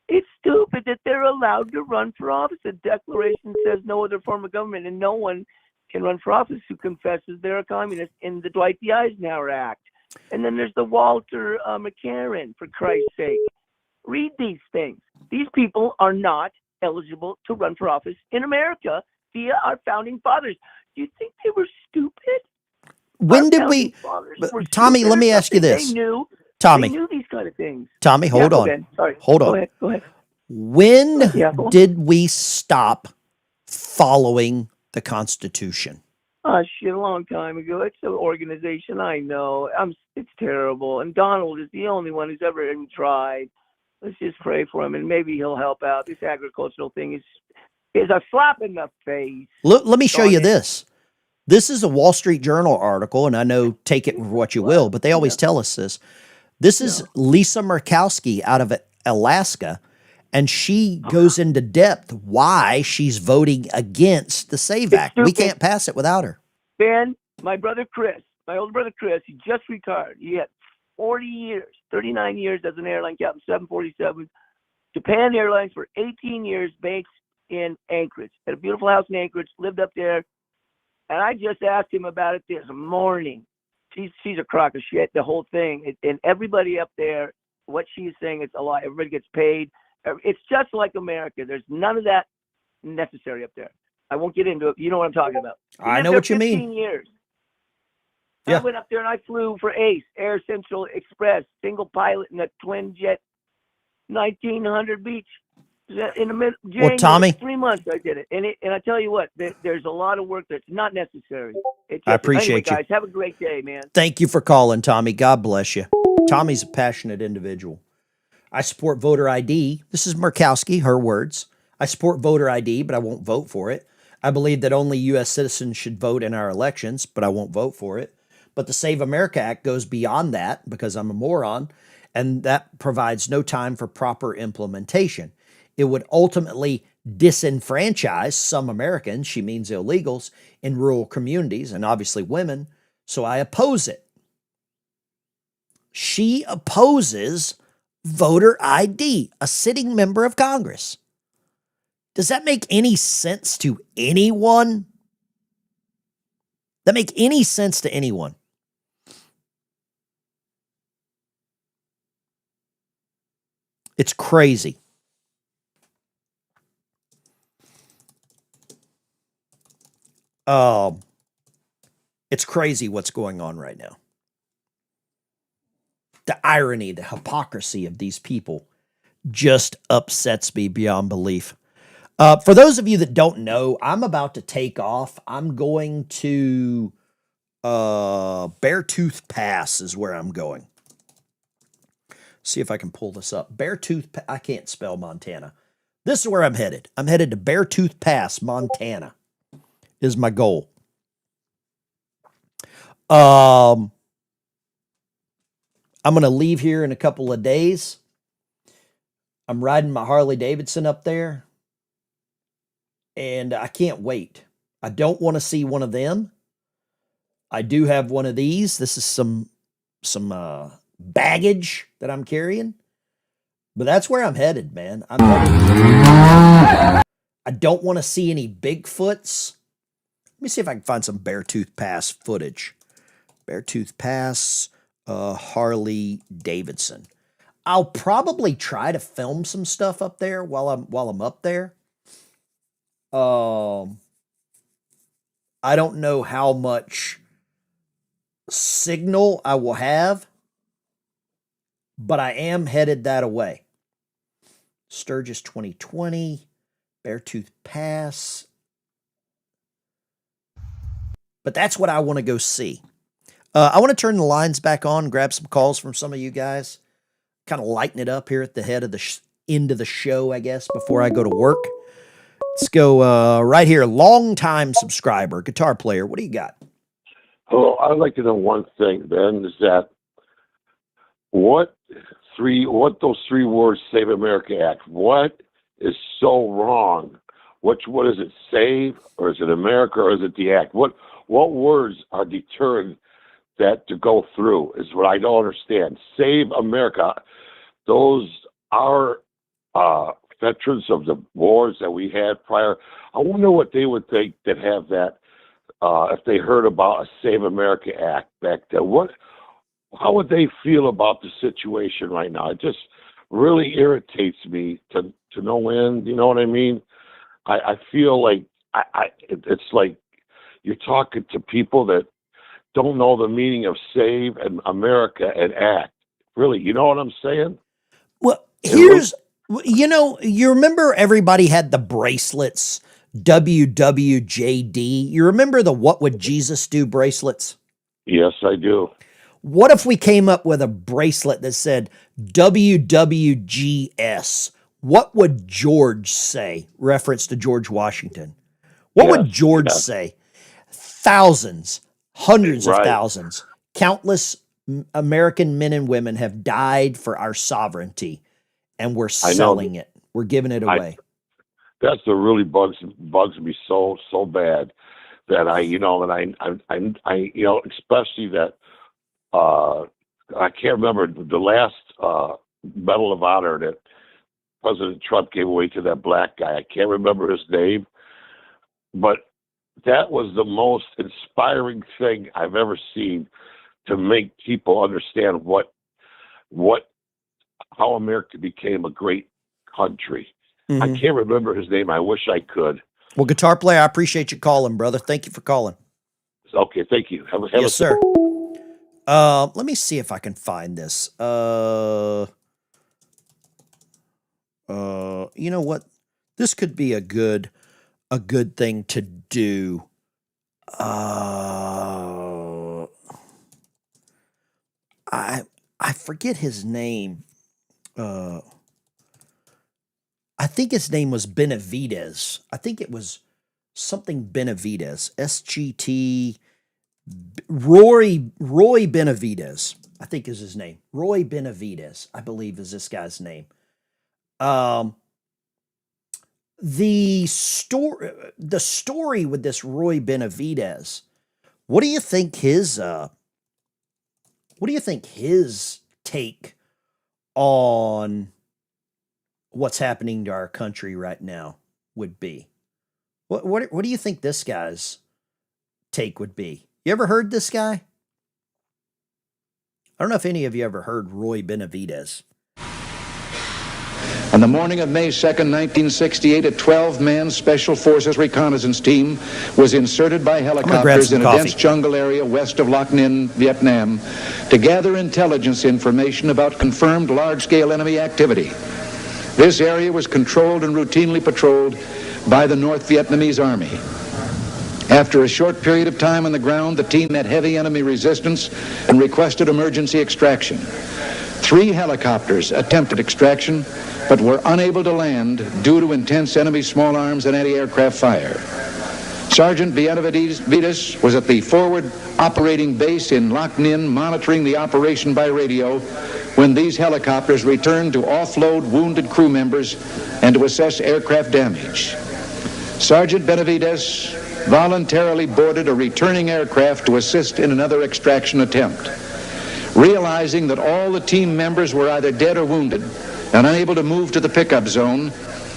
It's stupid that they're allowed to run for office. The Declaration says no other form of government, and no one can run for office who confesses they're a communist in the Dwight D. Eisenhower Act. And then there's the Walter McCarran, for Christ's sake. Read these things. These people are not eligible to run for office in America via our founding fathers. Do you think they were stupid? When did we, Tommy, let me ask you this. They knew these kind of things. Tommy, hold on. Ben. Sorry. Hold on. Go ahead. When did we stop following the Constitution? A long time ago. It's an organization, I know. It's terrible. And Donald is the only one who's ever even tried. Let's just pray for him, and maybe he'll help out. This agricultural thing is a slap in the face. Let me show you this. This is a Wall Street Journal article, and I know, take it for what you will, but they always tell us this. This is Lisa Murkowski out of Alaska, and she goes into depth why she's voting against the SAVE Act. We can't pass it without her. Ben, my older brother Chris, he just retired. He had 40 years, 39 years as an airline captain, 747, Japan Airlines for 18 years, based in Anchorage. Had a beautiful house in Anchorage, lived up there. And I just asked him about it this morning. She's a crock of shit, the whole thing. And everybody up there, what she's saying, it's a lie. Everybody gets paid. It's just like America. There's none of that necessary up there. I won't get into it. You know what I'm talking about. I know what you mean. 15 years. Yeah. I went up there and I flew for ACE, Air Central Express, single pilot in a twin jet, 1900 Beach. In the mid January, well, Tommy, 3 months I did it, and I tell you what, there's a lot of work that's not necessary. I appreciate you guys. Have a great day, man. Thank you for calling, Tommy. God bless you. Tommy's a passionate individual. I support voter ID. This is Murkowski, her words. I support voter ID, but I won't vote for it. I believe that only U.S. citizens should vote in our elections, but I won't vote for it. But the Save America Act goes beyond that because I'm a moron, and that provides no time for proper implementation. It would ultimately disenfranchise some Americans, she means illegals, in rural communities and obviously women. So I oppose it. She opposes voter ID, a sitting member of Congress. Does that make any sense to anyone? That make any sense to anyone? It's crazy. It's crazy what's going on right now. The irony, the hypocrisy of these people just upsets me beyond belief. For those of you that don't know, I'm about to take off. I'm going to Beartooth Pass is where I'm going. See if I can pull this up. I can't spell Montana. This is where I'm headed. I'm headed to Beartooth Pass, Montana, is my goal. I'm going to leave here in a couple of days. I'm riding my Harley Davidson up there, and I can't wait. I don't want to see one of them. I do have one of these. This is some baggage that I'm carrying, but that's where I'm headed, man. I don't want to see any Bigfoots. Let me see if I can find some Beartooth Pass footage. Beartooth Pass, Harley Davidson. I'll probably try to film some stuff up there while I'm up there. I don't know how much signal I will have, but I am headed that way. Sturgis 2020, Beartooth Pass. But that's what I want to go see. I want to turn the lines back on, grab some calls from some of you guys, kind of lighten it up here at the head of the end of the show, I guess, before I go to work. Let's go right here. Long-time subscriber, guitar player. What do you got? Oh, I'd like to know one thing, Ben, is that what those three words, Save America Act, what is so wrong? What is it, save, or is it America, or is it the act? What words are deterring that to go through is what I don't understand. Save America. Those are veterans of the wars that we had prior. I wonder what they would think that have that if they heard about a Save America Act back then. How would they feel about the situation right now? It just really irritates me to no end. You know what I mean? I feel like it's like you're talking to people that don't know the meaning of save and America and act. Really, you know what I'm saying? Well, you remember everybody had the bracelets, WWJD. You remember the What Would Jesus Do bracelets? Yes, I do. What if we came up with a bracelet that said WWGS? What would George say? Reference to George Washington. What would George say? Thousands, hundreds of thousands, countless American men and women have died for our sovereignty, and we're selling it. We're giving it away. That's what really bugs me so bad that I especially that I can't remember the last Medal of Honor that President Trump gave away to that black guy. I can't remember his name, but that was the most inspiring thing I've ever seen to make people understand how America became a great country. I can't remember his name. I wish I could. Well, guitar player, I appreciate you calling, brother. Thank you for calling. Okay, thank you. Yes, sir. Let me see if I can find this. You know what? This could be a good thing to do. I forget his name. I think his name was Benavides. I think it was something Benavides. SGT. Roy Benavides, I think is his name. Roy Benavides, I believe is this guy's name. the story with this Roy Benavidez, what do you think his take on what's happening to our country right now would be? What do you think this guy's take would be? You ever heard this guy? I don't know if any of you ever heard Roy Benavidez. On the morning of May 2nd, 1968, a 12-man Special Forces reconnaissance team was inserted by helicopters in a dense jungle area west of Loc Ninh, Vietnam, to gather intelligence information about confirmed large-scale enemy activity. This area was controlled and routinely patrolled by the North Vietnamese Army. After a short period of time on the ground, the team met heavy enemy resistance and requested emergency extraction. 3 helicopters attempted extraction, but were unable to land due to intense enemy small arms and anti-aircraft fire. Sergeant Benavidez was at the forward operating base in Loc Ninh monitoring the operation by radio when these helicopters returned to offload wounded crew members and to assess aircraft damage. Sergeant Benavidez voluntarily boarded a returning aircraft to assist in another extraction attempt. Realizing that all the team members were either dead or wounded and unable to move to the pickup zone,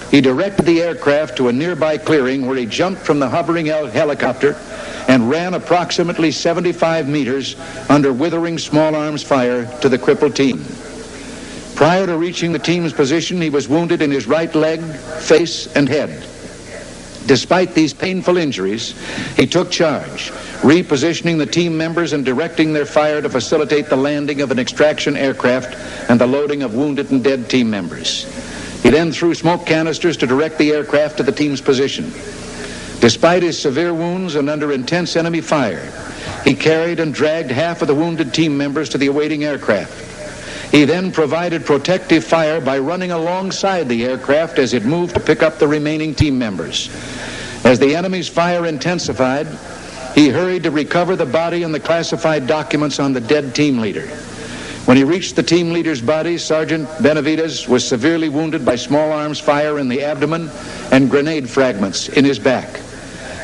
he directed the aircraft to a nearby clearing where he jumped from the hovering helicopter and ran approximately 75 meters under withering small arms fire to the crippled team. Prior to reaching the team's position, he was wounded in his right leg, face, and head. Despite these painful injuries, he took charge, repositioning the team members and directing their fire to facilitate the landing of an extraction aircraft and the loading of wounded and dead team members. He then threw smoke canisters to direct the aircraft to the team's position. Despite his severe wounds and under intense enemy fire, he carried and dragged half of the wounded team members to the awaiting aircraft. He then provided protective fire by running alongside the aircraft as it moved to pick up the remaining team members. As the enemy's fire intensified, he hurried to recover the body and the classified documents on the dead team leader. When he reached the team leader's body, Sergeant Benavidez was severely wounded by small arms fire in the abdomen and grenade fragments in his back.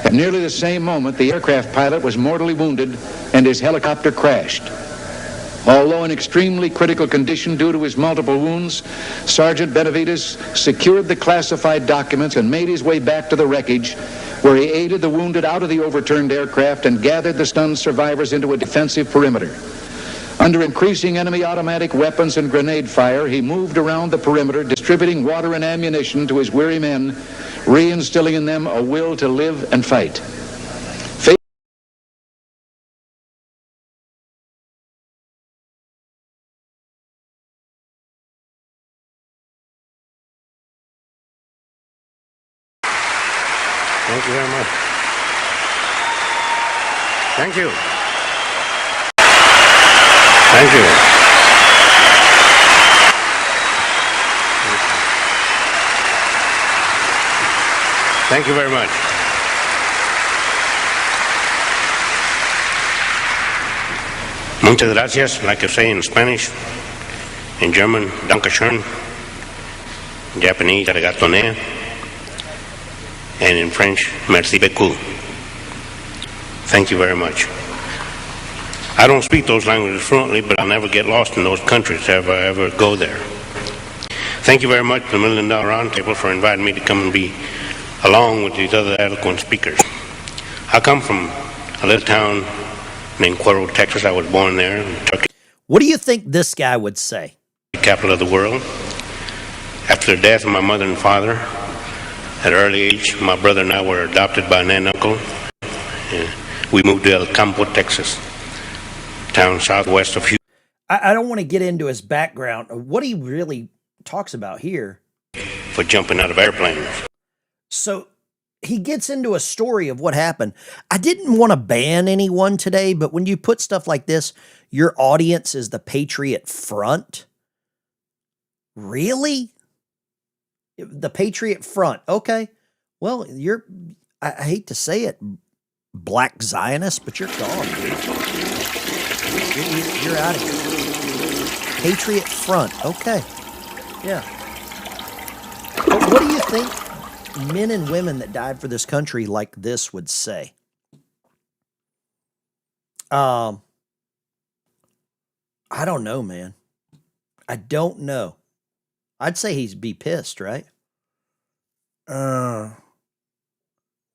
At nearly the same moment, the aircraft pilot was mortally wounded and his helicopter crashed. Although in extremely critical condition due to his multiple wounds, Sergeant Benavidez secured the classified documents and made his way back to the wreckage, where he aided the wounded out of the overturned aircraft and gathered the stunned survivors into a defensive perimeter. Under increasing enemy automatic weapons and grenade fire, he moved around the perimeter, distributing water and ammunition to his weary men, reinstilling in them a will to live and fight. Thank you very much. Thank you. Thank you. Thank you very much. Muchas gracias, like I say in Spanish, in German, Dankeschön, Japanese, arigato ne, and in French, merci beaucoup. Thank you very much. I don't speak those languages fluently, but I'll never get lost in those countries if I ever go there. Thank you very much to the $1 Million Roundtable for inviting me to come and be along with these other eloquent speakers. I come from a little town named Cuero, Texas. I was born there in Turkey. What do you think this guy would say? The capital of the world. After the death of my mother and father, at an early age, my brother and I were adopted by an aunt and uncle. We moved to El Campo, Texas, town southwest of Houston. I don't want to get into his background. What he really talks about here. For jumping out of airplanes. So he gets into a story of what happened. I didn't want to ban anyone today, but when you put stuff like this, your audience is the Patriot Front. Really? The Patriot Front. Okay. Well, I hate to say it, Black Zionist, but you're gone, dude. You're out of here. Patriot Front. Okay. Yeah. But what do you think? men and women that died for this country like this would say. I don't know, man. I don't know. I'd say he'd be pissed, right?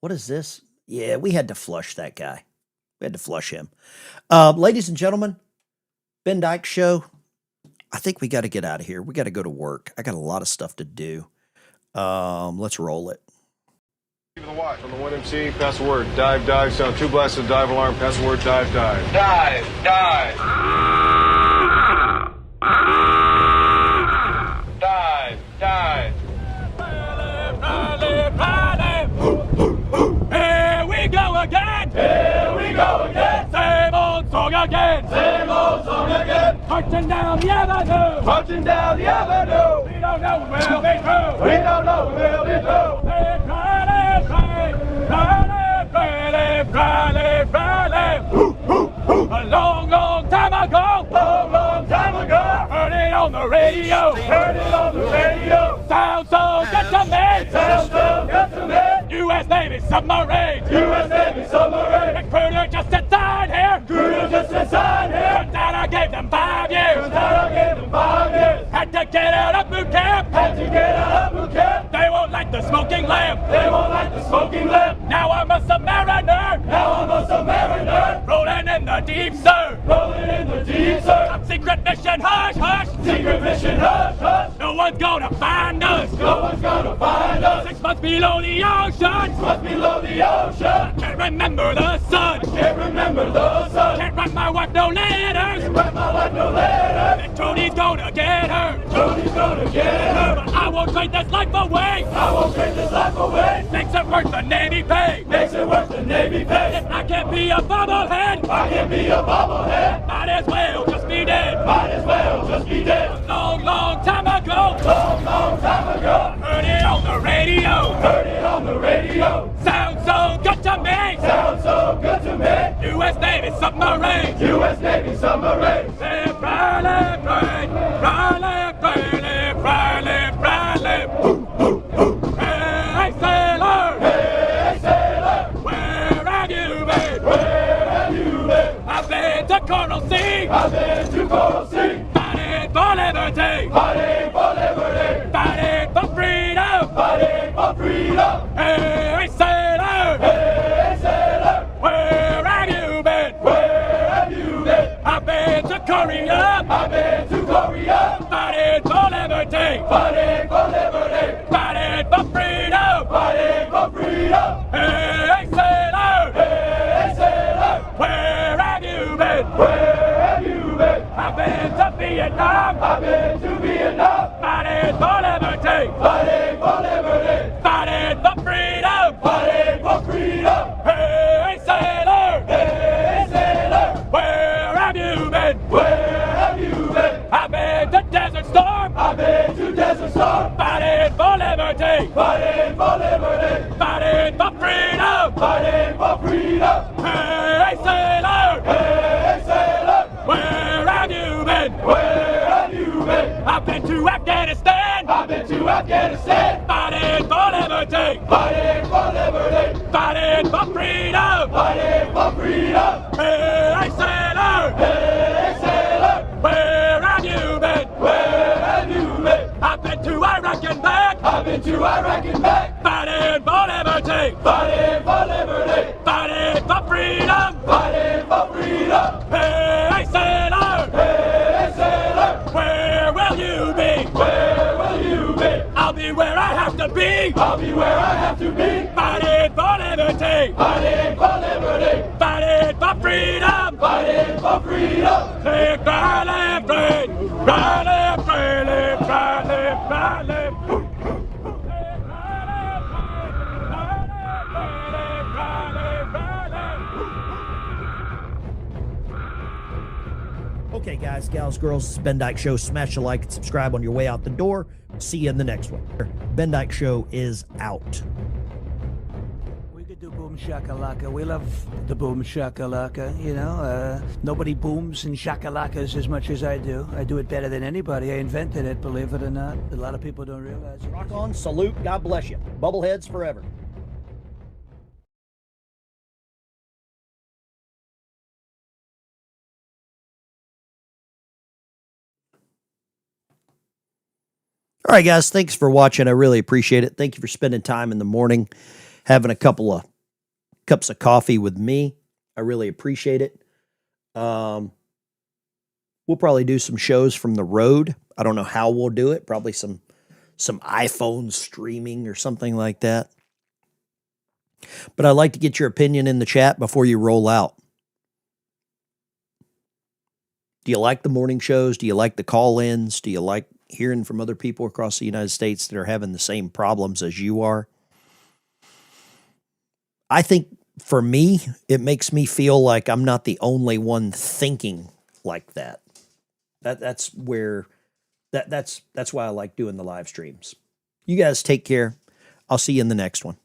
What is this? Yeah, we had to flush that guy. We had to flush him. Ladies and gentlemen, Ben Dykes Show. I think we got to get out of here. We got to go to work. I got a lot of stuff to do. Let's roll it. The watch on the 1MC, pass the word. Dive, dive, sound 2 blasts of dive alarm, pass the word, dive, dive. Dive, dive. Dive, dive. Here we go again. Here we go again. Same old song again. Same old song again. Marching down the avenue. Marching down the avenue. We don't know who will be true. We don't know who will be true. A long, long time ago. Long, long time ago. Heard it on the radio. Heard it on the radio. Sounds so good to me. Sounds so good to me. U.S. Navy submarine. U.S. Navy submarine. Recruiter just inside here. Recruiter just inside here. Turns out I gave them 5 years. Turns out I gave them 5 years. Had to get out of boot camp. Had to get out of boot camp. They won't like the smoking lamp. They won't like the smoking lamp. Now I'm a submariner. Now I'm a submariner. Rolling in the deep surf. Rolling in the deep surf. Top secret mission, hush, hush. Secret mission, hush, hush. No one's gonna find us. No one's gonna find us. 6 months below the ocean. 6 months below the ocean. Can't remember the sun. Can't remember the sun. Can't write my wife no letters. Can't write my wife no letters. And Tony's gonna get her. Tony's gonna get her. But I won't trade this life away. I won't trade this life away. Makes it worth the Navy pay. Makes it worth the Navy pay. If I can't be a bobblehead. I can't be a bobblehead. Might as well just be dead. Might as well just be dead. Long, long time ago. Long, long time ago. Heard it on the radio. Heard it on the radio. Sounds so good to me. Sounds so good to me. U.S. Navy submarine. U.S. Navy submarine. Say Riley, Riley, Riley, Riley, Riley, Riley. Hey, sailor. Hey, sailor. Where have you been? Where have you been? I've been to Coral Sea. I've been to Coral Sea. Fighting for liberty. Fighting for liberty. Fighting for freedom. Fighting for freedom. Hey, sailor. Hey, sailor. Where have you been? Where have you been? I've been to Korea. I've been to Korea. Fighting for liberty. Fighting for liberty. Fighting for freedom. Fighting for freedom. Hey, sailor. Hey, sailor. Where have you been? Where have you been? I've been to Vietnam. I've been to Vietnam. Fighting for liberty. Fighting for liberty. Fighting for freedom. Fighting for freedom. Hey, sailor. Hey, sailor. Where have you been? Where have you been? I've been to Desert Storm. I've been to Desert Storm. Fighting for liberty. Fighting for liberty. Fighting for freedom. Fighting for freedom. Hey, sailor. Hey, sailor. Where have you been? Where have you been? I've been to Afghanistan. I've been to Afghanistan. Fighting for liberty. Fighting for liberty. Fighting for freedom. Fighting for freedom. Hey, sailor. Hey, sailor. Where have you been? Where have you been? I've been to Iraq and back. I've been to Iraq and back. Fighting for liberty. Fighting for liberty. Fighting for freedom. Fighting for freedom. Hey, sailor. Hey, sailor. Where will you be? Where will you be? I'll be where I have to be. I'll be where I have to be. Fighting for liberty. Fighting for liberty. Fighting for freedom. Fighting for freedom. Hey, Riley, Riley, Riley, Riley, Riley, Riley. Okay, guys, gals, girls, this is Ben Dykes Show. Smash a like and subscribe on your way out the door. See you in the next one. Ben Dykes Show is out. We could do boom shakalaka. We love the boom shakalaka, you know. Nobody booms and shakalakas as much as I do. I do it better than anybody. I invented it, believe it or not. A lot of people don't realize it. Rock on, salute, God bless you. Bubbleheads forever. All right, guys, thanks for watching. I really appreciate it. Thank you for spending time in the morning, having a couple of cups of coffee with me. I really appreciate it. We'll probably do some shows from the road. I don't know how we'll do it. Probably some iPhone streaming or something like that. But I'd like to get your opinion in the chat before you roll out. Do you like the morning shows? Do you like the call-ins? Do you like hearing from other people across the United States that are having the same problems as you are? I think for me, it makes me feel like I'm not the only one thinking like that. That's why I like doing the live streams. You guys take care. I'll see you in the next one.